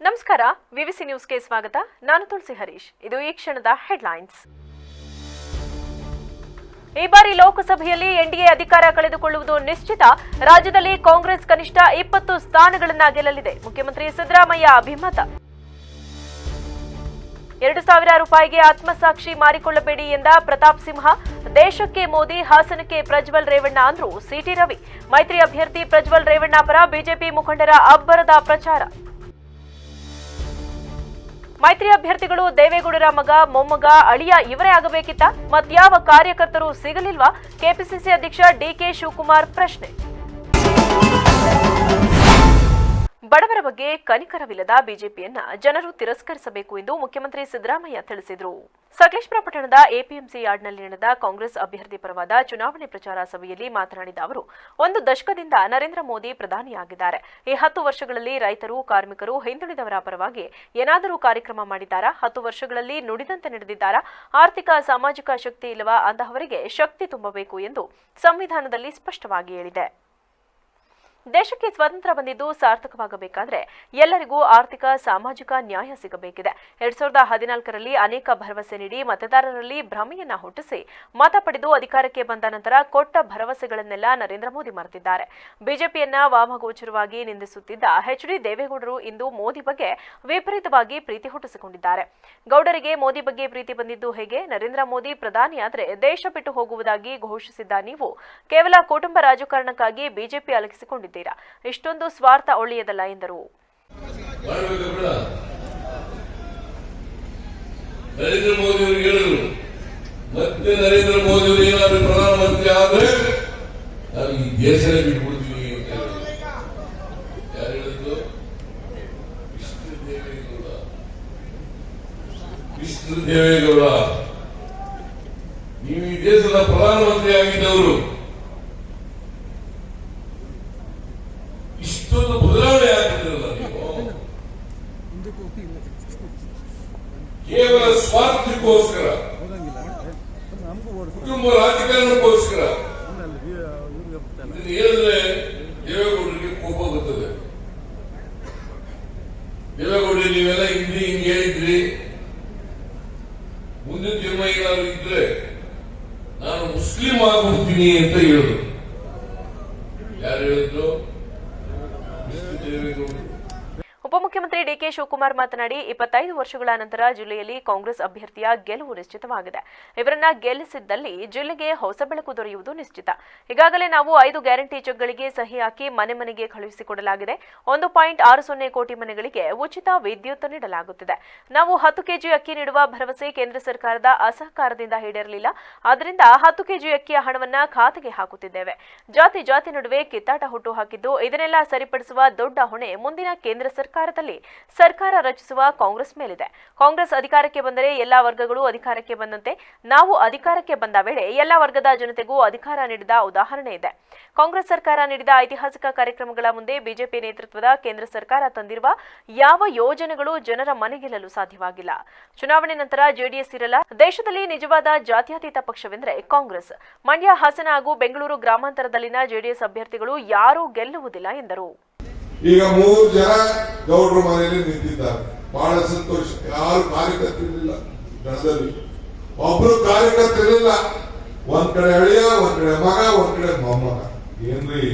ನಮಸ್ಕಾರ, ವಿವಿಸಿ ನ್ಯೂಸ್ಗೆ ಸ್ವಾಗತ. ನಾನು ತುಳಸಿ ಹರೀಶ್. ಇದು ಈ ಕ್ಷಣದ ಹೆಡ್ಲೈನ್ಸ್. ಈ ಬಾರಿ ಲೋಕಸಭೆಯಲ್ಲಿ ಎನ್ಡಿಎ ಅಧಿಕಾರ ಕಳೆದುಕೊಳ್ಳುವುದು ನಿಶ್ಚಿತ. ರಾಜ್ಯದಲ್ಲಿ ಕಾಂಗ್ರೆಸ್ ಕನಿಷ್ಠ 20 ಸ್ಥಾನಗಳನ್ನು ಗೆಲ್ಲಲಿದೆ. ಮುಖ್ಯಮಂತ್ರಿ ಸಿದ್ದರಾಮಯ್ಯ ಅಭಿಮತ. 2,000 ರೂಪಾಯಿಗೆ ಆತ್ಮಸಾಕ್ಷಿ ಮಾರಿಕೊಳ್ಳಬೇಡಿ ಎಂದ ಪ್ರತಾಪ್ ಸಿಂಹ. ದೇಶಕ್ಕೆ ಮೋದಿ, ಹಾಸನಕ್ಕೆ ಪ್ರಜ್ವಲ್ ರೇವಣ್ಣ ಅಂದ್ರು ಸಿಟಿ ರವಿ. ಮೈತ್ರಿ ಅಭ್ಯರ್ಥಿ ಪ್ರಜ್ವಲ್ ರೇವಣ್ಣ ಪರ ಬಿಜೆಪಿ ಮುಖಂಡರ ಅಬ್ಬರದ ಪ್ರಚಾರ. ಮೈತ್ರಿ ಅಭ್ಯರ್ಥಿಗಳು ದೇವೇಗೌಡರ ಮಗ, ಮೊಮ್ಮಗ, ಅಳಿಯ ಇವರೇ ಆಗಬೇಕಿತ್ತ? ಮತ್ಯಾವ ಕಾರ್ಯಕರ್ತರು ಸಿಗಲಿಲ್ವಾ? ಕೆಪಿಸಿಸಿ ಅಧ್ಯಕ್ಷ ಡಿಕೆ ಶಿವಕುಮಾರ್ ಪ್ರಶ್ನೆ. ಬಡವರ ಬಗ್ಗೆ ಕನಿಕರವಿಲ್ಲದ ಬಿಜೆಪಿಯನ್ನ ಜನರು ತಿರಸ್ಕರಿಸಬೇಕು ಎಂದು ಮುಖ್ಯಮಂತ್ರಿ ಸಿದ್ದರಾಮಯ್ಯ ತಿಳಿಸಿದರು. ಸಕಲೇಶಪುರ ಪಟ್ಟಣದ ಎಪಿಎಂಸಿ ಯಾರ್ಡ್ನಲ್ಲಿ ನಡೆದ ಕಾಂಗ್ರೆಸ್ ಅಭ್ಯರ್ಥಿ ಪರವಾದ ಚುನಾವಣೆ ಪ್ರಚಾರ ಸಭೆಯಲ್ಲಿ ಮಾತನಾಡಿದ ಅವರು, 1 ದಶಕದಿಂದ ನರೇಂದ್ರ ಮೋದಿ ಪ್ರಧಾನಿಯಾಗಿದ್ದಾರೆ. ಈ 10 ವರ್ಷಗಳಲ್ಲಿ ರೈತರು, ಕಾರ್ಮಿಕರು, ಹಿಂದುಳಿದವರ ಪರವಾಗಿ ಏನಾದರೂ ಕಾರ್ಯಕ್ರಮ ಮಾಡಿದ್ದಾರಾ? 10 ವರ್ಷಗಳಲ್ಲಿ ನುಡಿದಂತೆ ನಡೆದಿದ್ದಾರಾ? ಆರ್ಥಿಕ, ಸಾಮಾಜಿಕ ಶಕ್ತಿ ಇಲ್ಲವಾ? ಅಂತಹವರಿಗೆ ಶಕ್ತಿ ತುಂಬಬೇಕು ಎಂದು ಸಂವಿಧಾನದಲ್ಲಿ ಸ್ಪಷ್ಟವಾಗಿ ಹೇಳಿದೆ. ದೇಶಕ್ಕೆ ಸ್ವಾತಂತ್ರ್ಯ ಬಂದಿದ್ದು ಸಾರ್ಥಕವಾಗಬೇಕಾದ್ರೆ ಎಲ್ಲರಿಗೂ ಆರ್ಥಿಕ, ಸಾಮಾಜಿಕ ನ್ಯಾಯ ಸಿಗಬೇಕಿದೆ. 2014ರಲ್ಲಿ ಅನೇಕ ಭರವಸೆ ನೀಡಿ ಮತದಾರರಲ್ಲಿ ಭ್ರಮೆಯನ್ನ ಹುಟ್ಟಿಸಿ ಮತ ಪಡೆದು ಅಧಿಕಾರಕ್ಕೆ ಬಂದ ನಂತರ ಕೊಟ್ಟ ಭರವಸೆಗಳನ್ನೆಲ್ಲ ನರೇಂದ್ರ ಮೋದಿ ಮರೆತಿದ್ದಾರೆ. ಬಿಜೆಪಿಯನ್ನ ವಾಮಗೋಚರವಾಗಿ ನಿಂದಿಸುತ್ತಿದ್ದ ಎಚ್.ಡಿ. ದೇವೇಗೌಡರು ಇಂದು ಮೋದಿ ಬಗ್ಗೆ ವಿಪರೀತವಾಗಿ ಪ್ರೀತಿ ಹುಟ್ಟಿಸಿಕೊಂಡಿದ್ದಾರೆ. ಗೌಡರಿಗೆ ಮೋದಿ ಬಗ್ಗೆ ಪ್ರೀತಿ ಬಂದಿದ್ದು ಹೇಗೆ? ನರೇಂದ್ರ ಮೋದಿ ಪ್ರಧಾನಿಯಾದ್ರೆ ದೇಶ ಬಿಟ್ಟು ಹೋಗುವುದಾಗಿ ಘೋಷಿಸಿದ್ದ ನೀವು ಕೇವಲ ಕುಟುಂಬ ರಾಜಕಾರಣಕ್ಕಾಗಿ ಬಿಜೆಪಿ ಅಲಗಿಸಿಕೊಂಡಿದ್ದೀರಾ. ಇಷ್ಟೊಂದು ಸ್ವಾರ್ಥ ಒಳ್ಳೆಯದಲ್ಲ ಎಂದರು. ನರೇಂದ್ರ ಮೋದಿ ಅವರು ಹೇಳಿದ್ರು, ಮತ್ತೆ ನರೇಂದ್ರ ಮೋದಿ ಅವರು ಏನಾದರೂ ಪ್ರಧಾನಮಂತ್ರಿ ಆದ್ರೆ ನಾವು ಈ ದೇಶನೇ ಬಿಟ್ಬಿಡ್ತೀವಿ ಅಂತ ಯಾರು ಹೇಳಿದ್ರು? ಕೃಷ್ಣ ದೇವೇಗೌಡ. ನೀವು ಈ ದೇಶದ ಪ್ರಧಾನಮಂತ್ರಿ ಆಗಿದ್ದವರು, ಇಷ್ಟೊಂದು ಬದಲಾವಣೆ ಆಗ್ತಿದ್ರಲ್ಲ ನೀವು, ಕೇವಲ ಸ್ವಾರ್ಥಕ್ಕೋಸ್ಕರ, ಕುಟುಂಬ ರಾಜಕಾರಣಕ್ಕೋಸ್ಕರ ಹೇಳಿದ್ರೆ ದೇವೇಗೌಡರಿಗೆ ಕೋಪ ಬರ್ತದೆ. ದೇವೇಗೌಡರಿಗೆ ನೀವೆಲ್ಲ ಹಿಂಗೆ ಹೇಳಿದ್ರಿ, ಮುಂದಿನ ಜನ್ಮ ಏನಾದ್ರು ಇದ್ರೆ ನಾನು ಮುಸ್ಲಿಂ ಆಗ್ಬಿಡ್ತೀನಿ ಅಂತ ಹೇಳಿದ್ರು. ಯಾರು ಹೇಳಿದ್ರು? ಉಪಮುಖ್ಯಮಂತ್ರಿ ಡಿಕೆ ಶಿವಕುಮಾರ್ ಮಾತನಾಡಿ, 25 ವರ್ಷಗಳ ನಂತರ ಜಿಲ್ಲೆಯಲ್ಲಿ ಕಾಂಗ್ರೆಸ್ ಅಭ್ಯರ್ಥಿಯ ಗೆಲುವು ನಿಶ್ಚಿತವಾಗಿದೆ. ಇವರನ್ನ ಗೆಲ್ಲಿಸಿದ್ದಲ್ಲಿ ಜಿಲ್ಲೆಗೆ ಹೊಸ ಬೆಳಕು ದೊರೆಯುವುದು ನಿಶ್ಚಿತ. ಈಗಾಗಲೇ ನಾವು 5 ಗ್ಯಾರಂಟಿ ಚೆಕ್ಗಳಿಗೆ ಸಹಿ ಹಾಕಿ ಮನೆ ಮನೆಗೆ ಕಳುಹಿಸಿಕೊಡಲಾಗಿದೆ. 1.60 ಕೋಟಿ ಮನೆಗಳಿಗೆ ಉಚಿತ ವಿದ್ಯುತ್ ನೀಡಲಾಗುತ್ತಿದೆ. ನಾವು 10 ಕೆಜಿ ಅಕ್ಕಿ ನೀಡುವ ಭರವಸೆ ಕೇಂದ್ರ ಸರ್ಕಾರದ ಅಸಹಕಾರದಿಂದ ಈಡೇರಲಿಲ್ಲ. ಆದ್ದರಿಂದ 10 ಕೆಜಿ ಅಕ್ಕಿಯ ಹಣವನ್ನ ಖಾತೆಗೆ ಹಾಕುತ್ತಿದ್ದೇವೆ. ಜಾತಿ ನಡುವೆ ಕಿತ್ತಾಟ ಹುಟ್ಟು ಹಾಕಿದ್ದು, ಇದನ್ನೆಲ್ಲ ಸರಿಪಡಿಸುವ ದೊಡ್ಡ ಹೊಣೆ ಮುಂದಿನ ಕೇಂದ್ರ ಸರ್ಕಾರದಲ್ಲಿ ಸರ್ಕಾರ ರಚಿಸುವ ಕಾಂಗ್ರೆಸ್ ಮೇಲಿದೆ. ಕಾಂಗ್ರೆಸ್ ಅಧಿಕಾರಕ್ಕೆ ಬಂದರೆ ಎಲ್ಲಾ ವರ್ಗಗಳು ಅಧಿಕಾರಕ್ಕೆ ಬಂದಂತೆ ನಾವು ಅಧಿಕಾರಕ್ಕೆ ಬಂದ ವೇಳೆ ಎಲ್ಲಾ ವರ್ಗದ ಜನತೆಗೂ ಅಧಿಕಾರ ನೀಡಿದ ಉದಾಹರಣೆ ಇದೆ. ಕಾಂಗ್ರೆಸ್ ಸರ್ಕಾರ ನೀಡಿದ ಐತಿಹಾಸಿಕ ಕಾರ್ಯಕ್ರಮಗಳ ಮುಂದೆ ಬಿಜೆಪಿ ನೇತೃತ್ವದ ಕೇಂದ್ರ ಸರ್ಕಾರ ತಂದಿರುವ ಯಾವ ಯೋಜನೆಗಳು ಜನರ ಮನೆಗೆಲ್ಲಲು ಸಾಧ್ಯವಾಗಿಲ್ಲ. ಚುನಾವಣೆ ನಂತರ ಜೆಡಿಎಸ್ ಇರಲ್ಲ. ದೇಶದಲ್ಲಿ ನಿಜವಾದ ಜಾತ್ಯತೀತ ಪಕ್ಷವೆಂದರೆ ಕಾಂಗ್ರೆಸ್. ಮಂಡ್ಯ, ಹಾಸನ ಹಾಗೂ ಬೆಂಗಳೂರು ಗ್ರಾಮಾಂತರದಲ್ಲಿನ ಜೆಡಿಎಸ್ ಅಭ್ಯರ್ಥಿಗಳು ಯಾರೂ ಗೆಲ್ಲುವುದಿಲ್ಲ ಎಂದರು. ಈಗ 3 ಜನ ಗೌಡ್ರ ಮನೆಯಲ್ಲಿ ನಿಂತಿದ್ದಾರೆ. ಬಹಳ ಸಂತೋಷ. ಯಾರು ಕಾರ್ಯಕರ್ತರಿರಲಿಲ್ಲ ದಳದಲ್ಲಿ, ಒಬ್ರು ಕಾರ್ಯಕರ್ತರಿರಲಿಲ್ಲ. ಒಂದ್ ಕಡೆ ಅಳಿಯ, ಒಂದ್ ಕಡೆ ಮಗ, ಒಂದ್ ಕಡೆ ಮೊಮ್ಮಗ. ಏನ್ರಿ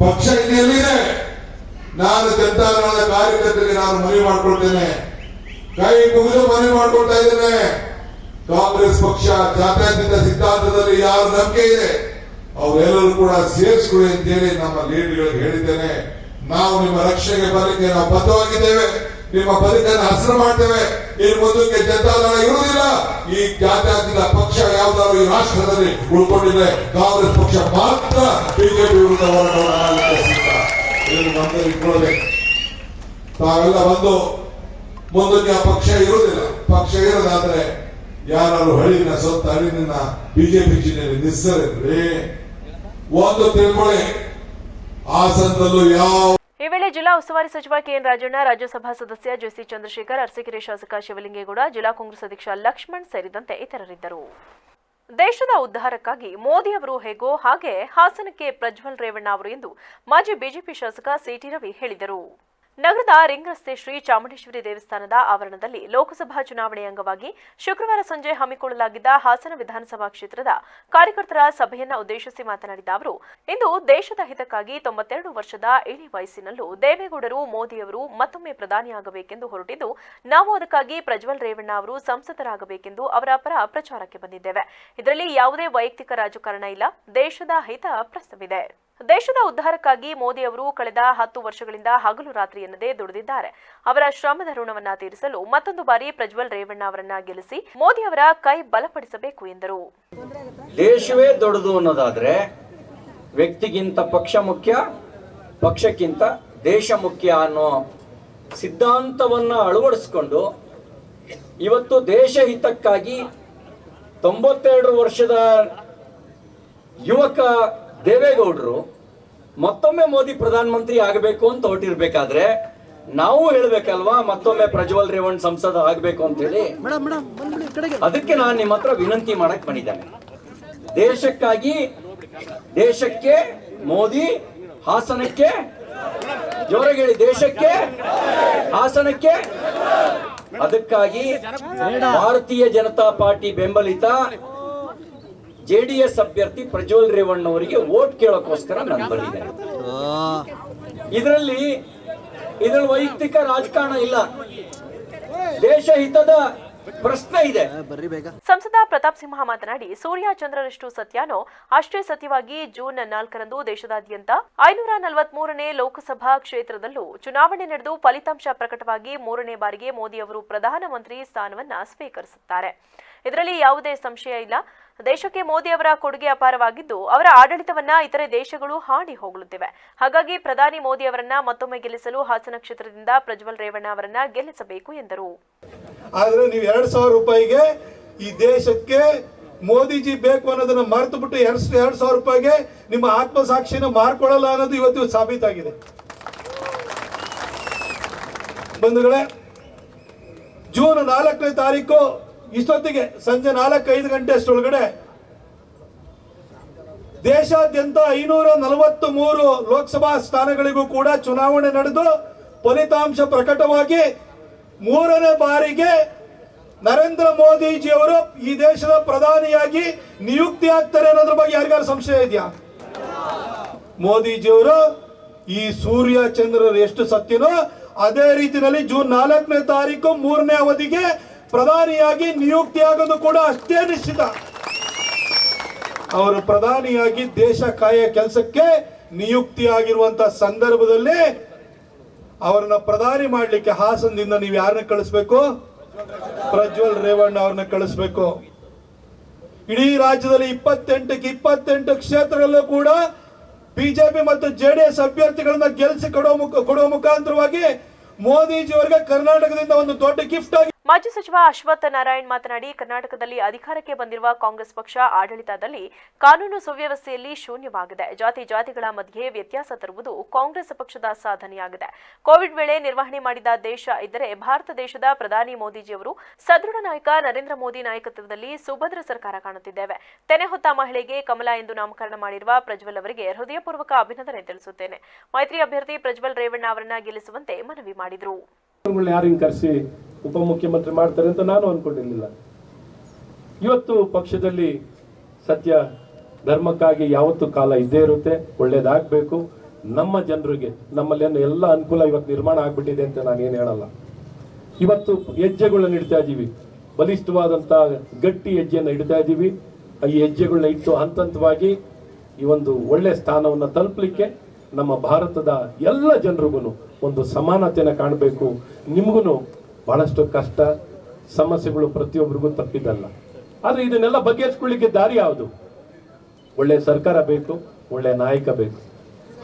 ಪಕ್ಷ ಎಲ್ಲಿದೆ? ನಾನು ಜನತಾದಳದ ಕಾರ್ಯಕರ್ತರಿಗೆ ನಾನು ಮನವಿ ಮಾಡ್ಕೊಳ್ತೇನೆ, ಕೈ ಮುಗಿದು ಮನವಿ ಮಾಡ್ಕೊಳ್ತಾ ಇದ್ದೇನೆ. ಕಾಂಗ್ರೆಸ್ ಪಕ್ಷ ಜಾತ್ಯತೀತ ಸಿದ್ಧಾಂತದಲ್ಲಿ ಯಾರು ನಂಬಿಕೆ ಇದೆ ಅವರೆಲ್ಲರೂ ಕೂಡ ಸೇರಿಸ್ಕೊಳ್ಳಿ ಅಂತೇಳಿ ನಮ್ಮ ಲೀಡರ್ಗಳಿಗೆ ಹೇಳಿದ್ದೇನೆ. ನಾವು ನಿಮ್ಮ ರಕ್ಷಣೆಗೆ ಬರಲಿಕ್ಕೆ ನಾವು ಬದ್ಧವಾಗಿದ್ದೇವೆ. ನಿಮ್ಮ ಬದುಕನ್ನು ಹಸರು ಮಾಡ್ತೇವೆ. ಇನ್ನು ಮುಂದಕ್ಕೆ ಜನತಾದಳ ಇರುವುದಿಲ್ಲ. ಈ ಜಾತ್ಯತೀತ ಪಕ್ಷ ಯಾವ್ದಾದ್ರು ಈ ರಾಷ್ಟ್ರದಲ್ಲಿ ಉಳ್ಕೊಂಡಿದ್ರೆ ಕಾಂಗ್ರೆಸ್ ಪಕ್ಷ ಮಾತ್ರ ಬಿಜೆಪಿ ವಿರುದ್ಧ ಹೋರಾಟ ಇಟ್ಕೊಳ್ಳಬೇಕು. ತಾವೆಲ್ಲ ಬಂದು ಮುಂದಕ್ಕೆ ಆ ಪಕ್ಷ ಇರುವುದಿಲ್ಲ. ಪಕ್ಷ ಇರೋದಾದ್ರೆ ಯಾರು ಹಳ್ಳಿನ ಸ್ವಂತ ಹಳ್ಳಿನ ಬಿಜೆಪಿ ಚಿಹ್ನೆ ನಿಸ್ಸರೇ ಒಂದು ತಿಳ್ಕೊಳ್ಳಿ. ಹಾಸನದಲ್ಲೂ ಯಾವ ಈ ವೇಳೆ ಜಿಲ್ಲಾ ಉಸ್ತುವಾರಿ ಸಚಿವ ಕೆಎನ್ ರಾಜಣ್ಣ, ರಾಜ್ಯಸಭಾ ಸದಸ್ಯ ಜೆಸಿ ಚಂದ್ರಶೇಖರ್, ಅರಸೀಕೆರೆ ಶಾಸಕ ಶಿವಲಿಂಗೇಗೌಡ, ಜಿಲ್ಲಾ ಕಾಂಗ್ರೆಸ್ ಅಧ್ಯಕ್ಷ ಲಕ್ಷ್ಮಣ್ ಸೇರಿದಂತೆ ಇತರರಿದ್ದರು. ದೇಶದ ಉದ್ಧಾರಕ್ಕಾಗಿ ಮೋದಿ ಅವರು ಹೇಗೋ ಹಾಗೆ ಹಾಸನಕ್ಕೆ ಪ್ರಜ್ವಲ್ ರೇವಣ್ಣ ಅವರು ಎಂದು ಮಾಜಿ ಬಿಜೆಪಿ ಶಾಸಕ ಸಿಟಿ ರವಿ ಹೇಳಿದರು. ನಗರದ ರಿಂಗ್ ರಸ್ತೆ ಶ್ರೀ ಚಾಮುಂಡೇಶ್ವರಿ ದೇವಸ್ಥಾನದ ಆವರಣದಲ್ಲಿ ಲೋಕಸಭಾ ಚುನಾವಣೆ ಅಂಗವಾಗಿ ಶುಕ್ರವಾರ ಸಂಜೆ ಹಮ್ಮಿಕೊಳ್ಳಲಾಗಿದ್ದ ಹಾಸನ ವಿಧಾನಸಭಾ ಕ್ಷೇತ್ರದ ಕಾರ್ಯಕರ್ತರ ಸಭೆಯನ್ನು ಉದ್ದೇಶಿಸಿ ಮಾತನಾಡಿದ ಅವರು, ಇಂದು ದೇಶದ ಹಿತಕ್ಕಾಗಿ 92 ವರ್ಷದ ಇಳಿ ವಯಸ್ಸಿನಲ್ಲೂ ದೇವೇಗೌಡರು ಮೋದಿಯವರು ಮತ್ತೊಮ್ಮೆ ಪ್ರಧಾನಿಯಾಗಬೇಕೆಂದು ಹೊರಟಿದ್ದು, ನಾವು ಅದಕ್ಕಾಗಿ ಪ್ರಜ್ವಲ್ ರೇವಣ್ಣ ಅವರು ಸಂಸದರಾಗಬೇಕೆಂದು ಅವರ ಪರ ಪ್ರಚಾರಕ್ಕೆ ಬಂದಿದ್ದೇವೆ. ಇದರಲ್ಲಿ ಯಾವುದೇ ವೈಯಕ್ತಿಕ ರಾಜಕಾರಣ ಇಲ್ಲ, ದೇಶದ ಹಿತ ಪ್ರಶ್ನವಿದೆ. ದೇಶದ ಉದ್ಧಾರಕ್ಕಾಗಿ ಮೋದಿ ಅವರು ಕಳೆದ 10 ವರ್ಷಗಳಿಂದ ಹಗಲು ರಾತ್ರಿ ಎನ್ನದೇ ದುಡಿದಿದ್ದಾರೆ. ಅವರ ಶ್ರಮದ ಋಣವನ್ನ ತೀರಿಸಲು ಮತ್ತೊಂದು ಬಾರಿ ಪ್ರಜ್ವಲ್ ರೇವಣ್ಣ ಅವರನ್ನ ಗೆಲ್ಲಿಸಿ ಮೋದಿ ಅವರ ಕೈ ಬಲಪಡಿಸಬೇಕು ಎಂದರು. ದೇಶವೇ ದೊಡ್ಡದು ಅನ್ನೋದಾದ್ರೆ ವ್ಯಕ್ತಿಗಿಂತ ಪಕ್ಷ ಮುಖ್ಯ, ಪಕ್ಷಕ್ಕಿಂತ ದೇಶ ಮುಖ್ಯ ಅನ್ನೋ ಸಿದ್ಧಾಂತವನ್ನ ಅಳವಡಿಸಿಕೊಂಡು ಇವತ್ತು ದೇಶ ಹಿತಕ್ಕಾಗಿ 92 ವರ್ಷದ ಯುವಕ ದೇವೇಗೌಡರು ಮತ್ತೊಮ್ಮೆ ಮೋದಿ ಪ್ರಧಾನಮಂತ್ರಿ ಆಗಬೇಕು ಅಂತ ಹೊರಟಿರ್ಬೇಕಾದ್ರೆ ನಾವು ಹೇಳ್ಬೇಕಲ್ವಾ ಮತ್ತೊಮ್ಮೆ ಪ್ರಜ್ವಲ್ ರೇವಣ್ಣ ಸಂಸದ ಆಗಬೇಕು ಅಂತ ಹೇಳಿ. ಅದಕ್ಕೆ ನಾನು ನಿಮ್ಮ ಹತ್ರ ವಿನಂತಿ ಮಾಡಕ್ ಬಂದಿದ್ದೇನೆ. ದೇಶಕ್ಕಾಗಿ, ದೇಶಕ್ಕೆ ಮೋದಿ, ಹಾಸನಕ್ಕೆ ಜೋರಾಗಿ ಹೇಳಿ, ದೇಶಕ್ಕೆ ಹಾಸನಕ್ಕೆ. ಅದಕ್ಕಾಗಿ ಭಾರತೀಯ ಜನತಾ ಪಾರ್ಟಿ ಬೆಂಬಲಿತ JDS ಅಭ್ಯರ್ಥಿ ಪ್ರಜ್ವಲ್ ರೇವಣ್ಣ ಅವರಿಗೆ ವೋಟ್ ಕೇಳೋಕ್ಕೋಸ್ಕರ ನಾನು ಬಂದಿದ್ದೇನೆ. ಇದರಲ್ಲಿ ವೈಯಕ್ತಿಕ ರಾಜಕಾರಣ ಇಲ್ಲ, ದೇಶ ಹಿತದ ಪ್ರಶ್ನೆ ಇದೆ. ಸಂಸದ ಪ್ರತಾಪ್ ಸಿಂಹ ಮಾತನಾಡಿ, ಸೂರ್ಯ ಚಂದ್ರರಷ್ಟು ಸತ್ಯನೋ ಅಷ್ಟೇ ಸತ್ಯವಾಗಿ ಜೂನ್ 4ರಂದು ದೇಶದಾದ್ಯಂತ 543ನೇ ಲೋಕಸಭಾ ಕ್ಷೇತ್ರದಲ್ಲೂ ಚುನಾವಣೆ ನಡೆದು ಫಲಿತಾಂಶ ಪ್ರಕಟವಾಗಿ 3ನೇ ಬಾರಿಗೆ ಮೋದಿ ಅವರು ಪ್ರಧಾನಮಂತ್ರಿ ಸ್ಥಾನವನ್ನ ಸ್ವೀಕರಿಸುತ್ತಾರೆ. ಇದರಲ್ಲಿ ಯಾವುದೇ ಸಂಶಯ ಇಲ್ಲ. ದೇಶಕ್ಕೆ ಮೋದಿ ಅವರ ಕೊಡುಗೆ ಅಪಾರವಾಗಿದ್ದು, ಅವರ ಆಡಳಿತವನ್ನ ಇತರೆ ದೇಶಗಳು ಹಾಡಿ ಹೋಗಲುತ್ತಿವೆ. ಹಾಗಾಗಿ ಪ್ರಧಾನಿ ಮೋದಿ ಅವರನ್ನ ಮತ್ತೊಮ್ಮೆ ಗೆಲ್ಲಿಸಲು ಹಾಸನ ಕ್ಷೇತ್ರದಿಂದ ಪ್ರಜ್ವಲ್ ರೇವಣ್ಣ ಅವರನ್ನ ಗೆಲ್ಲಿಸಬೇಕು ಎಂದರು. ಆದ್ರೆ ನೀವು 2,000 ರೂಪಾಯಿಗೆ ಈ ದೇಶಕ್ಕೆ ಮೋದಿಜಿ ಬೇಕು ಅನ್ನೋದನ್ನ ಮರೆತು ಬಿಟ್ಟು 2,000 ರೂಪಾಯಿಗೆ ನಿಮ್ಮ ಆತ್ಮಸಾಕ್ಷಿನ ಮಾರ್ಕೊಳ್ಳಲ್ಲ ಅನ್ನೋದು ಇವತ್ತು ಸಾಬೀತಾಗಿದೆ. ಬಂಧುಗಳೇ, ಜೂನ್ 4ನೇ ತಾರೀಕು ಇಷ್ಟೊತ್ತಿಗೆ ಸಂಜೆ 4-5 ಗಂಟೆ ಅಷ್ಟೊಳಗಡೆ ದೇಶಾದ್ಯಂತ 543 ಲೋಕಸಭಾ ಸ್ಥಾನಗಳಿಗೂ ಕೂಡ ಚುನಾವಣೆ ನಡೆದು ಫಲಿತಾಂಶ ಪ್ರಕಟವಾಗಿ 3ನೇ ಬಾರಿಗೆ ನರೇಂದ್ರ ಮೋದಿಜಿಯವರು ಈ ದೇಶದ ಪ್ರಧಾನಿಯಾಗಿ ನಿಯುಕ್ತಿ ಆಗ್ತಾರೆ ಅನ್ನೋದ್ರ ಬಗ್ಗೆ ಯಾರಿಗಾರು ಸಂಶಯ ಇದೆಯಾ? ಮೋದಿಜಿಯವರು ಈ ಸೂರ್ಯ ಚಂದ್ರರು ಎಷ್ಟು ಸತ್ಯನೋ ಅದೇ ರೀತಿಯಲ್ಲಿ ಜೂನ್ 4ನೇ ತಾರೀಕು 3ನೇ ಅವಧಿಗೆ ಪ್ರಧಾನಿಯಾಗಿ ನಿಯುಕ್ತಿಯಾಗೋದು ಕೂಡ ಅಷ್ಟೇ ನಿಶ್ಚಿತ. ಅವರು ಪ್ರಧಾನಿಯಾಗಿ ದೇಶ ಕಾಯೋ ಕೆಲಸಕ್ಕೆ ನಿಯುಕ್ತಿಯಾಗಿರುವಂತ ಸಂದರ್ಭದಲ್ಲಿ ಅವರನ್ನ ಪ್ರಧಾನಿ ಮಾಡಲಿಕ್ಕೆ ಹಾಸನದಿಂದ ನೀವು ಯಾರನ್ನ ಕಳಿಸ್ಬೇಕು? ಪ್ರಜ್ವಲ್ ರೇವಣ್ಣ ಅವ್ರನ್ನ ಕಳಿಸ್ಬೇಕು. ಇಡೀ ರಾಜ್ಯದಲ್ಲಿ 28ಕ್ಕೆ 28 ಕ್ಷೇತ್ರಗಳಲ್ಲೂ ಕೂಡ ಬಿಜೆಪಿ ಮತ್ತು JDS ಅಭ್ಯರ್ಥಿಗಳನ್ನ ಗೆಲ್ಲಿಸಿ ಕೊಡುವ ಮುಖಾಂತರವಾಗಿ ಮೋದಿಜಿ ಅವರಿಗೆ ಕರ್ನಾಟಕದಿಂದ ಒಂದು ದೊಡ್ಡ ಗಿಫ್ಟ್ ಆಗಿ. ಮಾಜಿ ಸಚಿವ ಅಶ್ವಥ್ ನಾರಾಯಣ್ ಮಾತನಾಡಿ, ಕರ್ನಾಟಕದಲ್ಲಿ ಅಧಿಕಾರಕ್ಕೆ ಬಂದಿರುವ ಕಾಂಗ್ರೆಸ್ ಪಕ್ಷ ಆಡಳಿತದಲ್ಲಿ ಕಾನೂನು ಸುವ್ಯವಸ್ಥೆಯಲ್ಲಿ ಶೂನ್ಯವಾಗಿದೆ. ಜಾತಿಗಳ ಮಧ್ಯೆ ವ್ಯತ್ಯಾಸ ತರುವುದು ಕಾಂಗ್ರೆಸ್ ಪಕ್ಷದ ಸಾಧನೆಯಾಗಿದೆ. ಕೋವಿಡ್ ವೇಳೆ ನಿರ್ವಹಣೆ ಮಾಡಿದ ದೇಶ ಇದ್ದರೆ ಭಾರತ ದೇಶದ ಪ್ರಧಾನಿ ಮೋದಿಜಿಯವರು, ಸದೃಢ ನಾಯಕ ನರೇಂದ್ರ ಮೋದಿ ನಾಯಕತ್ವದಲ್ಲಿ ಸುಭದ್ರ ಸರ್ಕಾರ ಕಾಣುತ್ತಿದ್ದೇವೆ. ತೆನೆ ಹೊತ್ತ ಮಹಿಳೆಗೆ ಕಮಲ ಎಂದು ನಾಮಕರಣ ಮಾಡಿರುವ ಪ್ರಜ್ವಲ್ ಅವರಿಗೆ ಹೃದಯಪೂರ್ವಕ ಅಭಿನಂದನೆ ತಿಳಿಸುತ್ತೇನೆ. ಮೈತ್ರಿ ಅಭ್ಯರ್ಥಿ ಪ್ರಜ್ವಲ್ ರೇವಣ್ಣ ಅವರನ್ನ ಗೆಲ್ಲಿಸುವಂತೆ ಮನವಿ ಮಾಡಿದರು. ಉಪಮುಖ್ಯಮಂತ್ರಿ ಮಾಡ್ತಾರೆ ಅಂತ ನಾನು ಅನ್ಕೊಂಡಿರ್ಲಿಲ್ಲ. ಇವತ್ತು ಪಕ್ಷದಲ್ಲಿ ಸತ್ಯ ಧರ್ಮಕ್ಕಾಗಿ ಯಾವತ್ತೂ ಕಾಲ ಇದ್ದೇ ಇರುತ್ತೆ. ಒಳ್ಳೇದಾಗಬೇಕು. ನಮ್ಮ ಜನರಿಗೆ ನಮ್ಮಲ್ಲಿ ಎಲ್ಲ ಅನುಕೂಲ ಇವತ್ತು ನಿರ್ಮಾಣ ಆಗ್ಬಿಟ್ಟಿದೆ ಅಂತ ನಾನೇನು ಹೇಳಲ್ಲ. ಇವತ್ತು ಹೆಜ್ಜೆಗಳನ್ನ ಇಡ್ತಾ ಇದ್ದೀವಿ, ಬಲಿಷ್ಠವಾದಂತ ಗಟ್ಟಿ ಹೆಜ್ಜೆಯನ್ನು ಇಡ್ತಾ ಇದ್ದೀವಿ. ಈ ಹೆಜ್ಜೆಗಳನ್ನ ಇಟ್ಟು ಹಂತವಾಗಿ ಈ ಒಂದು ಒಳ್ಳೆ ಸ್ಥಾನವನ್ನು ತಲುಪಲಿಕ್ಕೆ ನಮ್ಮ ಭಾರತದ ಎಲ್ಲ ಜನರಿಗೂ ಒಂದು ಸಮಾನತೆಯನ್ನು ಕಾಣಬೇಕು. ನಿಮಗೂ ಬಹಳಷ್ಟು ಕಷ್ಟ ಸಮಸ್ಯೆಗಳು ಪ್ರತಿಯೊಬ್ಬರಿಗೂ ತಪ್ಪಿದ್ದಲ್ಲ. ಆದ್ರೆ ಇದನ್ನೆಲ್ಲ ಬಗೆಹರಿಸ್ಕೊಳ್ಳಿಕ್ಕೆ ದಾರಿ ಯಾವುದು? ಒಳ್ಳೆ ಸರ್ಕಾರ ಬೇಕು, ಒಳ್ಳೆ ನಾಯಕ ಬೇಕು.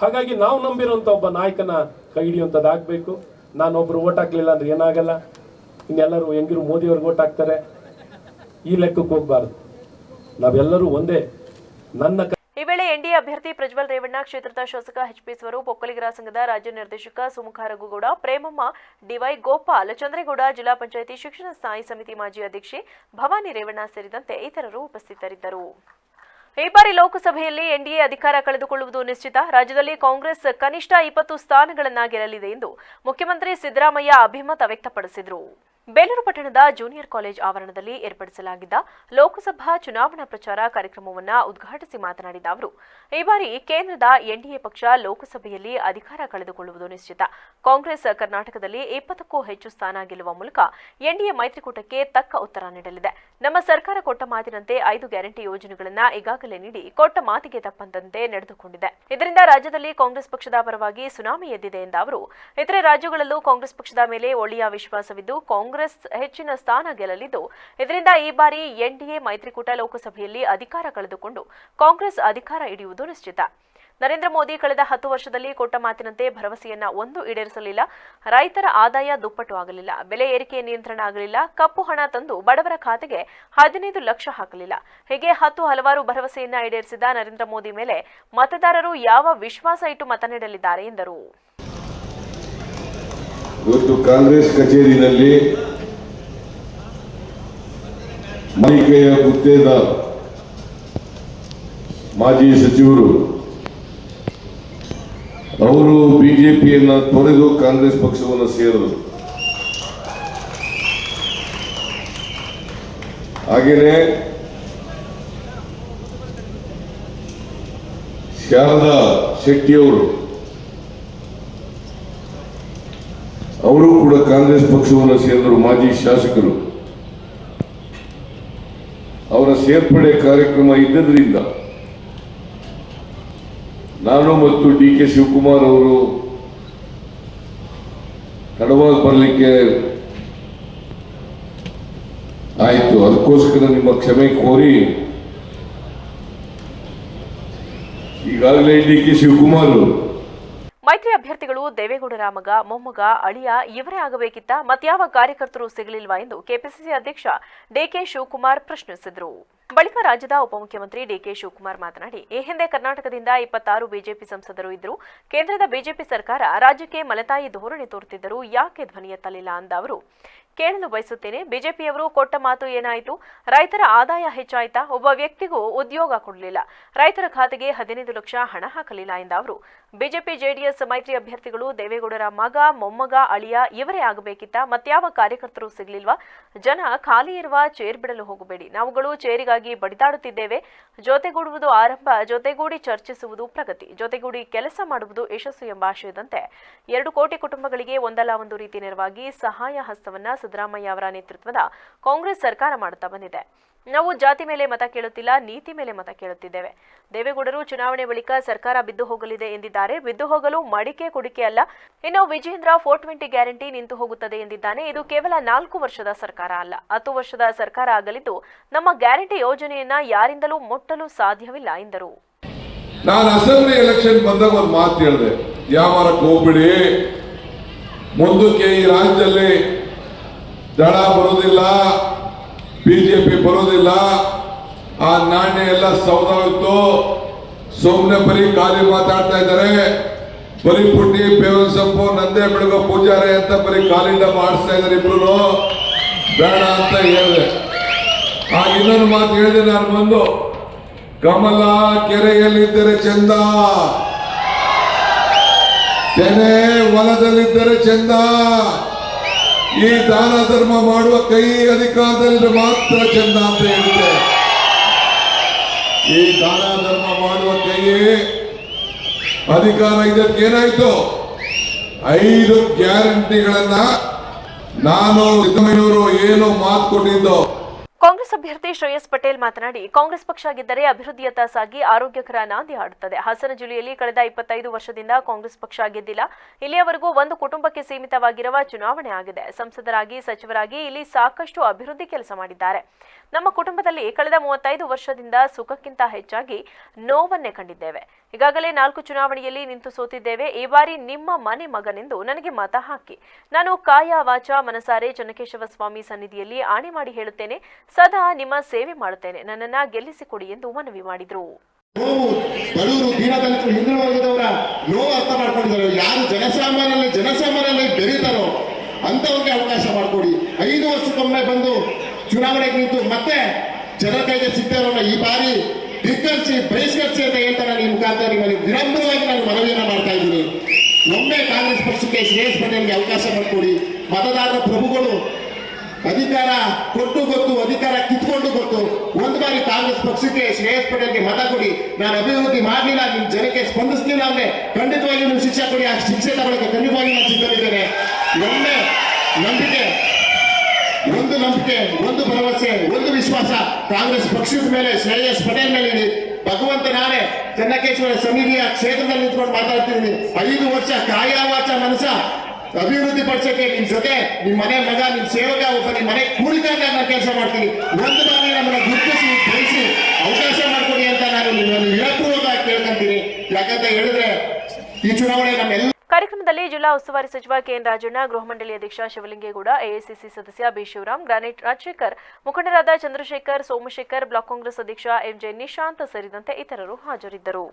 ಹಾಗಾಗಿ ನಾವು ನಂಬಿರುವಂತ ಒಬ್ಬ ನಾಯಕನ ಕೈ ಹಿಡಿಯುವಂಥದ್ದಾಗಬೇಕು. ನಾನೊಬ್ರು ಓಟ್ ಹಾಕ್ಲಿಲ್ಲ ಅಂದ್ರೆ ಏನಾಗಲ್ಲ, ಇನ್ನೆಲ್ಲರೂ ಹೆಂಗಿರು ಮೋದಿಯವ್ರಿಗೆ ಓಟ್ ಹಾಕ್ತಾರೆ, ಈ ಲೆಕ್ಕಕ್ಕೆ ಹೋಗ್ಬಾರ್ದು. ನಾವೆಲ್ಲರೂ ಒಂದೇ. ನನ್ನ ಈ ವೇಳೆ ಎನ್ಡಿಎ ಅಭ್ಯರ್ಥಿ ಪ್ರಜ್ವಲ್ ರೇವಣ್ಣ, ಕ್ಷೇತ್ರದ ಶಾಸಕ ಎಚ್ಪಿ ಸ್ವರೂಪ್, ಒಕ್ಕಲಿಗರ ಸಂಘದ ರಾಜ್ಯ ನಿರ್ದೇಶಕ ಸುಮುಖ ರಘುಗೌಡ, ಪ್ರೇಮಮ್ಮ, ಡಿವೈ ಗೋಪಾಲ್, ಚಂದ್ರೇಗೌಡ, ಜಿಲ್ಲಾ ಪಂಚಾಯಿತಿ ಶಿಕ್ಷಣ ಸ್ಥಾಯಿ ಸಮಿತಿ ಮಾಜಿ ಅಧ್ಯಕ್ಷೆ ಭವಾನಿ ರೇವಣ್ಣ ಸೇರಿದಂತೆ ಇತರರು ಉಪಸ್ಥಿತರಿದ್ದರು. ಈ ಬಾರಿ ಲೋಕಸಭೆಯಲ್ಲಿ ಎನ್ಡಿಎ ಅಧಿಕಾರ ಕಳೆದುಕೊಳ್ಳುವುದು ನಿಶ್ಚಿತ. ರಾಜ್ಯದಲ್ಲಿ ಕಾಂಗ್ರೆಸ್ ಕನಿಷ್ಠ 20 ಸ್ಥಾನಗಳನ್ನ ಗೆಲ್ಲಲಿದೆ ಎಂದು ಮುಖ್ಯಮಂತ್ರಿ ಸಿದ್ದರಾಮಯ್ಯ ಅಭಿಮತ ವ್ಯಕ್ತಪಡಿಸಿದರು. ಬೇಲೂರು ಪಟ್ಟಣದ ಜೂನಿಯರ್ ಕಾಲೇಜ್ ಆವರಣದಲ್ಲಿ ಏರ್ಪಡಿಸಲಾಗಿದ್ದ ಲೋಕಸಭಾ ಚುನಾವಣಾ ಪ್ರಚಾರ ಕಾರ್ಯಕ್ರಮವನ್ನು ಉದ್ಘಾಟಿಸಿ ಮಾತನಾಡಿದ ಅವರು, ಈ ಬಾರಿ ಕೇಂದ್ರದ ಎನ್ಡಿಎ ಪಕ್ಷ ಲೋಕಸಭೆಯಲ್ಲಿ ಅಧಿಕಾರ ಕಳೆದುಕೊಳ್ಳುವುದು ನಿಶ್ಚಿತ. ಕಾಂಗ್ರೆಸ್ ಕರ್ನಾಟಕದಲ್ಲಿ 20ಕ್ಕೂ ಹೆಚ್ಚು ಸ್ಥಾನ ಗೆಲ್ಲುವ ಮೂಲಕ ಎನ್ಡಿಎ ಮೈತ್ರಿಕೂಟಕ್ಕೆ ತಕ್ಕ ಉತ್ತರ ನೀಡಲಿದೆ. ನಮ್ಮ ಸರ್ಕಾರ ಕೊಟ್ಟ ಮಾತಿನಂತೆ 5 ಗ್ಯಾರಂಟಿ ಯೋಜನೆಗಳನ್ನು ಈಗಾಗಲೇ ನೀಡಿ ಕೊಟ್ಟ ಮಾತಿಗೆ ತಪ್ಪಂತೆ ನಡೆದುಕೊಂಡಿದೆ. ಇದರಿಂದ ರಾಜ್ಯದಲ್ಲಿ ಕಾಂಗ್ರೆಸ್ ಪಕ್ಷದ ಪರವಾಗಿ ಸುನಾಮಿ ಎದ್ದಿದೆ ಎಂದ ಅವರು, ಇತರೆ ರಾಜ್ಯಗಳಲ್ಲೂ ಕಾಂಗ್ರೆಸ್ ಪಕ್ಷದ ಮೇಲೆ ಒಳ್ಳೆಯ ವಿಶ್ವಾಸವಿದ್ದು ಕಾಂಗ್ರೆಸ್ ಹೆಚ್ಚಿನ ಸ್ಥಾನ ಗೆಲ್ಲಲಿದ್ದು, ಇದರಿಂದ ಈ ಬಾರಿ ಎನ್ಡಿಎ ಮೈತ್ರಿಕೂಟ ಲೋಕಸಭೆಯಲ್ಲಿ ಅಧಿಕಾರ ಕಳೆದುಕೊಂಡು ಕಾಂಗ್ರೆಸ್ ಅಧಿಕಾರ ಹಿಡಿಯುವುದು ನಿಶ್ಚಿತ. ನರೇಂದ್ರ ಮೋದಿ ಕಳೆದ 10 ವರ್ಷದಲ್ಲಿ ಕೊಟ್ಟ ಮಾತಿನಂತೆ ಭರವಸೆಯನ್ನ ಒಂದು ಈಡೇರಿಸಲಿಲ್ಲ. ರೈತರ ಆದಾಯ ದುಪ್ಪಟ್ಟು ಆಗಲಿಲ್ಲ, ಬೆಲೆ ಏರಿಕೆ ನಿಯಂತ್ರಣ ಆಗಲಿಲ್ಲ, ಕಪ್ಪು ಹಣ ತಂದು ಬಡವರ ಖಾತೆಗೆ 15 ಲಕ್ಷ ಹಾಕಲಿಲ್ಲ. ಹೀಗೆ ಹಲವಾರು ಭರವಸೆಯನ್ನ ಈಡೇರಿಸಿದ ನರೇಂದ್ರ ಮೋದಿ ಮೇಲೆ ಮತದಾರರು ಯಾವ ವಿಶ್ವಾಸ ಇಟ್ಟು ಮತ ನೀಡಲಿದ್ದಾರೆ ಎಂದರು. ಇವತ್ತು ಕಾಂಗ್ರೆಸ್ ಕಚೇರಿಯಲ್ಲಿ ಮಾಲಿಕೆಯ ಗುತ್ತೇದಾರ್ ಮಾಜಿ ಸಚಿವರು ಅವರು ಬಿಜೆಪಿಯನ್ನು ತೊರೆದು ಕಾಂಗ್ರೆಸ್ ಪಕ್ಷವನ್ನು ಸೇರಿದರು. ಹಾಗೆಯೇ ಶಾರದಾ ಶೆಟ್ಟಿಯವರು ಅವರು ಕೂಡ ಕಾಂಗ್ರೆಸ್ ಪಕ್ಷವನ್ನು ಸೇರಿದರು. ಮಾಜಿ ಶಾಸಕರು ಅವರ ಸೇರ್ಪಡೆ ಕಾರ್ಯಕ್ರಮ ಇದ್ದದ್ರಿಂದ ನಾನು ಮತ್ತು ಡಿ.ಕೆ. ಶಿವಕುಮಾರ್ ಅವರು ತಡವಾಗಿ ಬರಲಿಕ್ಕೆ ಆಯಿತು. ಅದಕ್ಕೋಸ್ಕರ ನಿಮ್ಮ ಕ್ಷಮೆ ಕೋರಿ ಈಗಾಗಲೇ ಡಿ.ಕೆ. ಶಿವಕುಮಾರ್ ಅವರು ಮೈತ್ರಿ ಅಭ್ಯರ್ಥಿಗಳು ದೇವೇಗೌಡರ ಮಗ, ಮೊಮ್ಮಗ, ಅಳಿಯ ಇವರೇ ಆಗಬೇಕಿತ್ತ? ಮತ್ಯಾವ ಕಾರ್ಯಕರ್ತರು ಸಿಗಲಿಲ್ವಾ ಎಂದು ಕೆಪಿಸಿಸಿ ಅಧ್ಯಕ್ಷ ಡಿಕೆ ಶಿವಕುಮಾರ್ ಪ್ರಶ್ನಿಸಿದರು. ಬಳಿಕ ರಾಜ್ಯದ ಉಪಮುಖ್ಯಮಂತ್ರಿ ಡಿಕೆ ಶಿವಕುಮಾರ್ ಮಾತನಾಡಿ, ಈ ಹಿಂದೆ ಕರ್ನಾಟಕದಿಂದ 26 ಬಿಜೆಪಿ ಸಂಸದರು ಇದ್ದರು. ಕೇಂದ್ರದ ಬಿಜೆಪಿ ಸರ್ಕಾರ ರಾಜ್ಯಕ್ಕೆ ಮಲತಾಯಿ ಧೋರಣೆ ತೋರುತ್ತಿದ್ದರೂ ಯಾಕೆ ಧ್ವನಿ ಎತ್ತಲಿಲ್ಲ ಅಂದ ಅವರು, ಕೇಳಲು ಬಯಸುತ್ತೇನೆ, ಬಿಜೆಪಿಯವರು ಕೊಟ್ಟ ಮಾತು ಏನಾಯಿತು? ರೈತರ ಆದಾಯ ಹೆಚ್ಚಾಯ್ತಾ? ಒಬ್ಬ ವ್ಯಕ್ತಿಗೂ ಉದ್ಯೋಗ ಕೊಡಲಿಲ್ಲ, ರೈತರ ಖಾತೆಗೆ 15 ಲಕ್ಷ ಹಣ ಹಾಕಲಿಲ್ಲ ಎಂದ ಅವರು, ಬಿಜೆಪಿ ಜೆಡಿಎಸ್ ಮೈತ್ರಿ ಅಭ್ಯರ್ಥಿಗಳು ದೇವೇಗೌಡರ ಮಗ, ಮೊಮ್ಮಗ, ಅಳಿಯ ಇವರೇ ಆಗಬೇಕಿತ್ತ? ಮತ್ಯಾವ ಕಾರ್ಯಕರ್ತರು ಸಿಗಲಿಲ್ವಾ? ಜನ ಖಾಲಿ ಇರುವ ಚೇರ್ ಬಿಡಲು ಹೋಗಬೇಡಿ, ನಾವುಗಳು ಚೇರಿಗಾಗಿ ಬಡಿದಾಡುತ್ತಿದ್ದೇವೆ. ಜೊತೆಗೂಡುವುದು ಆರಂಭ, ಜೊತೆಗೂಡಿ ಚರ್ಚಿಸುವುದು ಪ್ರಗತಿ, ಜೊತೆಗೂಡಿ ಕೆಲಸ ಮಾಡುವುದು ಯಶಸ್ಸು ಎಂಬ ಆಶಯದಂತೆ 2 ಕೋಟಿ ಕುಟುಂಬಗಳಿಗೆ ಒಂದಲ್ಲ ಒಂದು ರೀತಿ ನೆರವಾಗಿ ಸಹಾಯ ಹಸ್ತವನ್ನ ಸಿದ್ದರಾಮಯ್ಯ ಅವರ ನೇತೃತ್ವದ ಕಾಂಗ್ರೆಸ್ ಸರ್ಕಾರ ಮಾಡುತ್ತಾ ಬಂದಿದೆ. ನಾವು ಜಾತಿ ಮೇಲೆ ಮತ ಕೇಳುತ್ತಿಲ್ಲ, ನೀತಿ ಮೇಲೆ ಮತ ಕೇಳುತ್ತಿದ್ದೇವೆ. ದೇವೇಗೌಡರು ಚುನಾವಣೆ ಬಳಿಕ ಸರ್ಕಾರ ಬಿದ್ದು ಹೋಗಲಿದೆ ಎಂದಿದ್ದಾರೆ. ಬಿದ್ದು ಹೋಗಲು ಮಡಿಕೆ ಕುಡಿಕೆ ಅಲ್ಲ. ಇನ್ನು ವಿಜೇಂದ್ರ 420 ಗ್ಯಾರಂಟಿ ನಿಂತು ಹೋಗುತ್ತದೆ ಎಂದಿದ್ದಾನೆ. ಇದು ಕೇವಲ 4 ವರ್ಷದ ಸರ್ಕಾರ ಅಲ್ಲ, 10 ವರ್ಷದ ಸರ್ಕಾರ ಆಗಲಿದ್ದು ನಮ್ಮ ಗ್ಯಾರಂಟಿ ಯೋಜನೆಯನ್ನ ಯಾರಿಂದಲೂ ಮುಟ್ಟಲು ಸಾಧ್ಯವಿಲ್ಲ ಎಂದರು. ನಾನು ಅಸೆಂಬ್ಲಿ ಎಲೆಕ್ಷನ್ ಬಂದಾಗ ಒಂದು ಮಾತು ಹೇಳಿದೆ, ಯಾವಾರಕ್ಕೆ ಹೋಗ್ಬಿಡಿ, ಮುಂದಕ್ಕೆ ಈ ರಾಜ್ಯದಲ್ಲಿ ದಳ ಬರೋದಿಲ್ಲ, ಬಿಜೆಪಿ ಬರೋದಿಲ್ಲ, ಆ ನಾಣ್ಯ ಎಲ್ಲ ಸೌದಾಯಿತು, ಸುಮ್ಮನೆ ಬರೀ ಖಾಲಿ ಮಾತಾಡ್ತಾ ಇದ್ದಾರೆ, ಬರೀ ಪುಟ್ಟಿ, ಬೇವಿನ ಸೊಪ್ಪು, ನಂದೇ ಬೆಳಗೋ ಪೂಜಾರಿ ಅಂತ ಬರೀ ಖಾಲಿಯಿಂದ ಮಾಡಿಸ್ತಾ ಇದ್ದಾರೆ, ಇಬ್ರು ಬೇಡ ಅಂತ ಹೇಳಿದೆ. ಆಗ ಇನ್ನೊಂದು ಮಾತು ಹೇಳಿದೆ ನಾನು ಬಂದು, ಕಮಲ ಕೆರೆಯಲ್ಲಿದ್ದರೆ ಚಂದ, ತೆನೆ ಹೊಲದಲ್ಲಿದ್ದರೆ ಚಂದ, ಈ ದಾನ ಧರ್ಮ ಮಾಡುವ ಕೈ ಅಧಿಕಾರದಲ್ಲಿ ಮಾತ್ರ ಚಂದ ಅಂತ ಹೇಳಿದೆ. ಈ ದಾನ ಧರ್ಮ ಮಾಡುವ ಕೈ ಅಧಿಕಾರ ಇದಕ್ಕೇನಾಯ್ತು? 5 ಗ್ಯಾರಂಟಿಗಳನ್ನ ನಾನು ಸಿದ್ದರಾಮಯ್ಯನವರು ಏನು ಮಾತು ಕೊಟ್ಟಿದ್ದು. ಕಾಂಗ್ರೆಸ್ ಅಭ್ಯರ್ಥಿ ಶ್ರೇಯಸ್ ಪಟೇಲ್ ಮಾತನಾಡಿ, ಕಾಂಗ್ರೆಸ್ ಪಕ್ಷ ಗೆದ್ದರೆ ಅಭಿವೃದ್ಧಿಯತ್ತ ಸಾಗಿ ಆರೋಗ್ಯಕರ ನಾಂದಿ ಹಾಡುತ್ತದೆ. ಹಾಸನ ಜಿಲ್ಲೆಯಲ್ಲಿ ಕಳೆದ 25 ವರ್ಷದಿಂದ ಕಾಂಗ್ರೆಸ್ ಪಕ್ಷ ಗೆದ್ದಿಲ್ಲ. ಇಲ್ಲಿಯವರೆಗೂ ಒಂದು ಕುಟುಂಬಕ್ಕೆ ಸೀಮಿತವಾಗಿರುವ ಚುನಾವಣೆ ಆಗಿದೆ. ಸಂಸದರಾಗಿ, ಸಚಿವರಾಗಿ ಇಲ್ಲಿ ಸಾಕಷ್ಟು ಅಭಿವೃದ್ಧಿ ಕೆಲಸ ಮಾಡಿದ್ದಾರೆ. ನಮ್ಮ ಕುಟುಂಬದಲ್ಲಿ ಕಳೆದ 35 ವರ್ಷದಿಂದ ಸುಖಕ್ಕಿಂತ ಹೆಚ್ಚಾಗಿ ನೋವನ್ನೇ ಕಂಡಿದ್ದೇವೆ. ಈಗಾಗಲೇ 4 ಚುನಾವಣೆಯಲ್ಲಿ ನಿಂತು ಸೋತಿದ್ದೇವೆ. ಈ ಬಾರಿ ನಿಮ್ಮ ಮನೆ ಮಗನೆಂದು ನನಗೆ ಮತ ಹಾಕಿ. ನಾನು ಕಾಯ ವಾಚ ಮನಸಾರೆ ಚನ್ನಕೇಶವ ಸ್ವಾಮಿ ಸನ್ನಿಧಿಯಲ್ಲಿ ಆಣೆ ಮಾಡಿ ಹೇಳುತ್ತೇನೆ, ಸದಾ ನಿಮ್ಮ ಸೇವೆ ಮಾಡುತ್ತೇನೆ, ನನ್ನನ್ನ ಗೆಲ್ಲಿಸಿಕೊಡಿ ಎಂದು ಮನವಿ ಮಾಡಿದರು. ಬಡವರು, ದೀನದಲಿತರು, ಹಿಂದುಳಿದ ವರ್ಗದವರ ನೋವು ಅರ್ಥ ಮಾಡ್ಕೊಂಡಿದ್ದಾರೆ. ಯಾರು ಜನಸಾಮಾನ್ಯರಲ್ಲಿ ಬೆರೀತಾರೋ ಅಂತವ್ರಿಗೆ ಅವಕಾಶ ಮಾಡಿಕೊಡಿ. 5 ವರ್ಷಕ್ಕೊಮ್ಮೆ ಬಂದು ಚುನಾವಣೆಗೆ ನಿಂತು ಮತ್ತೆ ಜನರ ಕೈಗೆ ಸಿಗ್ತಾ ಇರೋಣ. ಈ ಬಾರಿ ಧಿಕ್ಕರಿಸಿ ಬಹಿಷ್ಕರಿಸಿ ಅಂತ ಹೇಳ್ತಾ ನಾನು ಈ ಮುಖಾಂತರ ನಿಮ್ಮಲ್ಲಿ ವಿನಮ್ರವಾಗಿ ನಾನು ಮನವಿಯನ್ನ ಮಾಡ್ತಾ ಇದ್ದೀನಿ. ಒಮ್ಮೆ ಕಾಂಗ್ರೆಸ್ ಪಕ್ಷಕ್ಕೆ ಶ್ರೇಯಸ್ ಪಟೇಲ್ಗೆ ಅವಕಾಶ ಮಾಡಿಕೊಡಿ. ಮತದಾರರ ಪ್ರಭುಗಳು ಅಧಿಕಾರ ಕೊಟ್ಟು ಗೊತ್ತು, ಅಧಿಕಾರ ಕಿತ್ಕೊಂಡು ಗೊತ್ತು. ಒಂದು ಬಾರಿ ಕಾಂಗ್ರೆಸ್ ಪಕ್ಷಕ್ಕೆ ಶ್ರೇಯಸ್ ಪಟೇಲ್ಗೆ ಮತ ಕೊಡಿ. ನಾನು ಅಭಿವೃದ್ಧಿ ಮಾಡಲಿಲ್ಲ, ನಿಮ್ ಜನಕ್ಕೆ ಸ್ಪಂದಿಸಲಿಲ್ಲ ಅಂದ್ರೆ ಖಂಡಿತವಾಗಿ ನೀವು ಶಿಕ್ಷೆ ಕೊಡಿ. ಆ ಶಿಕ್ಷೆ ತಗೊಳ್ಳಕ್ಕೆ ಖಂಡಿತವಾಗಿ ನಾನು ಸಿದ್ಧರಿದ್ದೇನೆ. ಒಮ್ಮೆ ನಂಬಿಕೆ, ಒಂದು ಭರವಸೆ, ಒಂದು ವಿಶ್ವಾಸ ಕಾಂಗ್ರೆಸ್ ಪಕ್ಷದ ಮೇಲೆ, ಶ್ರೇಯಸ್ ಪಟೇಲ್ ಮೇಲೆ ಇಡಿ. ಭಗವಂತ ನಾನೇ ಚನ್ನಕೇಶ್ವರ ಸಮಿತಿಯ ಕ್ಷೇತ್ರದಲ್ಲಿ ನಿಂತ್ಕೊಂಡು ಮಾತಾಡ್ತಿದ್ದೀನಿ. 5 ವರ್ಷ ಕಾಯವಾಚ ಮನಸ ಅಭಿವೃದ್ಧಿ ಪಡಿಸಕ್ಕೆ ನಿಮ್ ಜೊತೆ, ನಿಮ್ ಮನೆ ಮಗ, ನಿಮ್ ಸೇವಕ, ಒಬ್ಬ ನಿಮ್ ಮನೆ ಕೂಲಿಕಾರ ನಾನು ಕೆಲಸ ಮಾಡ್ತೀನಿ. ಒಂದು ಬಾರಿ ನಮ್ಮನ್ನ ಗುರುತಿಸಿ ಬಯಸಿ ಅವಕಾಶ ಮಾಡ್ಕೊಡಿ ಅಂತ ನಾನು ನಿಮ್ಮನ್ನು ವಿನಮ್ರವಾಗಿ ಕೇಳ್ಕೊಂತೀನಿ. ಯಾಕಂತ ಹೇಳಿದ್ರೆ ಈ ಚುನಾವಣೆ ನಮ್ಮೆಲ್ಲ. ಕಾರ್ಯಕ್ರಮದಲ್ಲಿ ಜಿಲ್ಲಾ ಉಸ್ತುವಾರಿ ಸಚಿವ ಕೆಎನ್ ರಾಜಣ್ಣ, ಗೃಹ ಮಂಡಳಿ ಅಧ್ಯಕ್ಷ ಶಿವಲಿಂಗೇಗೌಡ, ಎಐಸಿಸಿ ಸದಸ್ಯ ಬಿ ಶಿವರಾಮ್, ಗ್ರಾನೈಟ್ ರಾಜಶೇಖರ್, ಮುಖಂಡರಾದ ಚಂದ್ರಶೇಖರ್, ಸೋಮಶೇಖರ್, ಬ್ಲಾಕ್ ಕಾಂಗ್ರೆಸ್ ಅಧ್ಯಕ್ಷ ಎಂಜೆ ನಿಶಾಂತ್ ಸೇರಿದಂತೆ ಇತರರು ಹಾಜರಿದ್ದರು.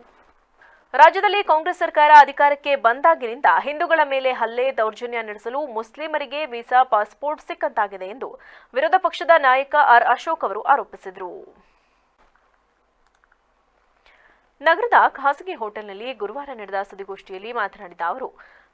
ರಾಜ್ಯದಲ್ಲಿ ಕಾಂಗ್ರೆಸ್ ಸರ್ಕಾರ ಅಧಿಕಾರಕ್ಕೆ ಬಂದಾಗಿನಿಂದ ಹಿಂದೂಗಳ ಮೇಲೆ ಹಲ್ಲೆ, ದೌರ್ಜನ್ಯ ನಡೆಸಲು ಮುಸ್ಲಿಮರಿಗೆ ವೀಸಾ, ಪಾಸ್ಪೋರ್ಟ್ ಸಿಕ್ಕಂತಾಗಿದೆ ಎಂದು ವಿರೋಧ ಪಕ್ಷದ ನಾಯಕ ಆರ್ ಅಶೋಕ್ ಅವರು ಆರೋಪಿಸಿದರು. ನಗರದ ಖಾಸಗಿ ಹೋಟೆಲ್ನಲ್ಲಿ ಗುರುವಾರ ನಡೆದ ಸುದ್ದಿಗೋಷ್ಠಿಯಲ್ಲಿ ಮಾತನಾಡಿದ ಅವರು,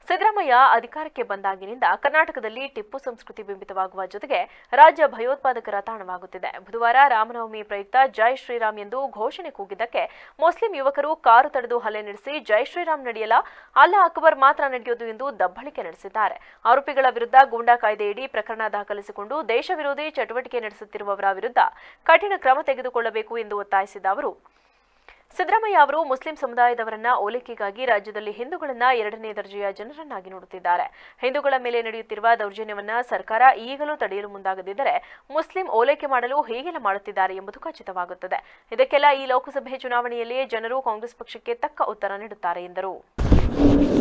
ಸಿದ್ದರಾಮಯ್ಯ ಅಧಿಕಾರಕ್ಕೆ ಬಂದಾಗಿನಿಂದ ಕರ್ನಾಟಕದಲ್ಲಿ ಟಿಪ್ಪು ಸಂಸ್ಕೃತಿ ಬಿಂಬಿತವಾಗುವ ಜೊತೆಗೆ ರಾಜ್ಯ ಭಯೋತ್ಪಾದಕರ ತಾಣವಾಗುತ್ತಿದೆ. ಬುಧವಾರ ರಾಮನವಮಿ ಪ್ರಯುಕ್ತ ಜೈ ಶ್ರೀರಾಮ್ ಎಂದು ಘೋಷಣೆ ಕೂಗಿದ್ದಕ್ಕೆ ಮುಸ್ಲಿಂ ಯುವಕರು ಕಾರು ತಡೆದು ಹಲ್ಲೆ ನಡೆಸಿ ಜೈ ಶ್ರೀರಾಮ್ ನಡೆಯಲ್ಲ, ಅಲ್ಲಾ ಅಕ್ಬರ್ ಮಾತ್ರ ನಡೆಯೋದು ಎಂದು ದಬ್ಬಳಿಕೆ ನಡೆಸಿದ್ದಾರೆ. ಆರೋಪಿಗಳ ವಿರುದ್ಧ ಗೂಂಡಾ ಕಾಯ್ದೆಯಡಿ ಪ್ರಕರಣ ದಾಖಲಿಸಿಕೊಂಡು ದೇಶ ವಿರೋಧಿ ಚಟುವಟಿಕೆ ನಡೆಸುತ್ತಿರುವವರ ವಿರುದ್ಧ ಕಠಿಣ ಕ್ರಮ ತೆಗೆದುಕೊಳ್ಳಬೇಕು ಎಂದು ಒತ್ತಾಯಿಸಿದ ಅವರು, ಸಿದ್ದರಾಮಯ್ಯ ಅವರು ಮುಸ್ಲಿಂ ಸಮುದಾಯದವರನ್ನ ಓಲೈಕೆಗಾಗಿ ರಾಜ್ಯದಲ್ಲಿ ಹಿಂದೂಗಳನ್ನ 2ನೇ ದರ್ಜೆಯ ಜನರನ್ನಾಗಿ ನೋಡುತ್ತಿದ್ದಾರೆ. ಹಿಂದೂಗಳ ಮೇಲೆ ನಡೆಯುತ್ತಿರುವ ದೌರ್ಜನ್ಯವನ್ನ ಸರ್ಕಾರ ಈಗಲೂ ತಡೆಯಲು ಮುಂದಾಗದಿದ್ದರೆ ಮುಸ್ಲಿಂ ಓಲೈಕೆ ಮಾಡಲು ಹೇಗೆಲ್ಲ ಮಾಡುತ್ತಿದ್ದಾರೆ ಎಂಬುದು ಖಚಿತವಾಗುತ್ತದೆ. ಇದಕ್ಕೆಲ್ಲ ಈ ಲೋಕಸಭೆ ಚುನಾವಣೆಯಲ್ಲಿ ಜನರು ಕಾಂಗ್ರೆಸ್ ಪಕ್ಷಕ್ಕೆ ತಕ್ಕ ಉತ್ತರ ನೀಡುತ್ತಾರೆ ಎಂದರು.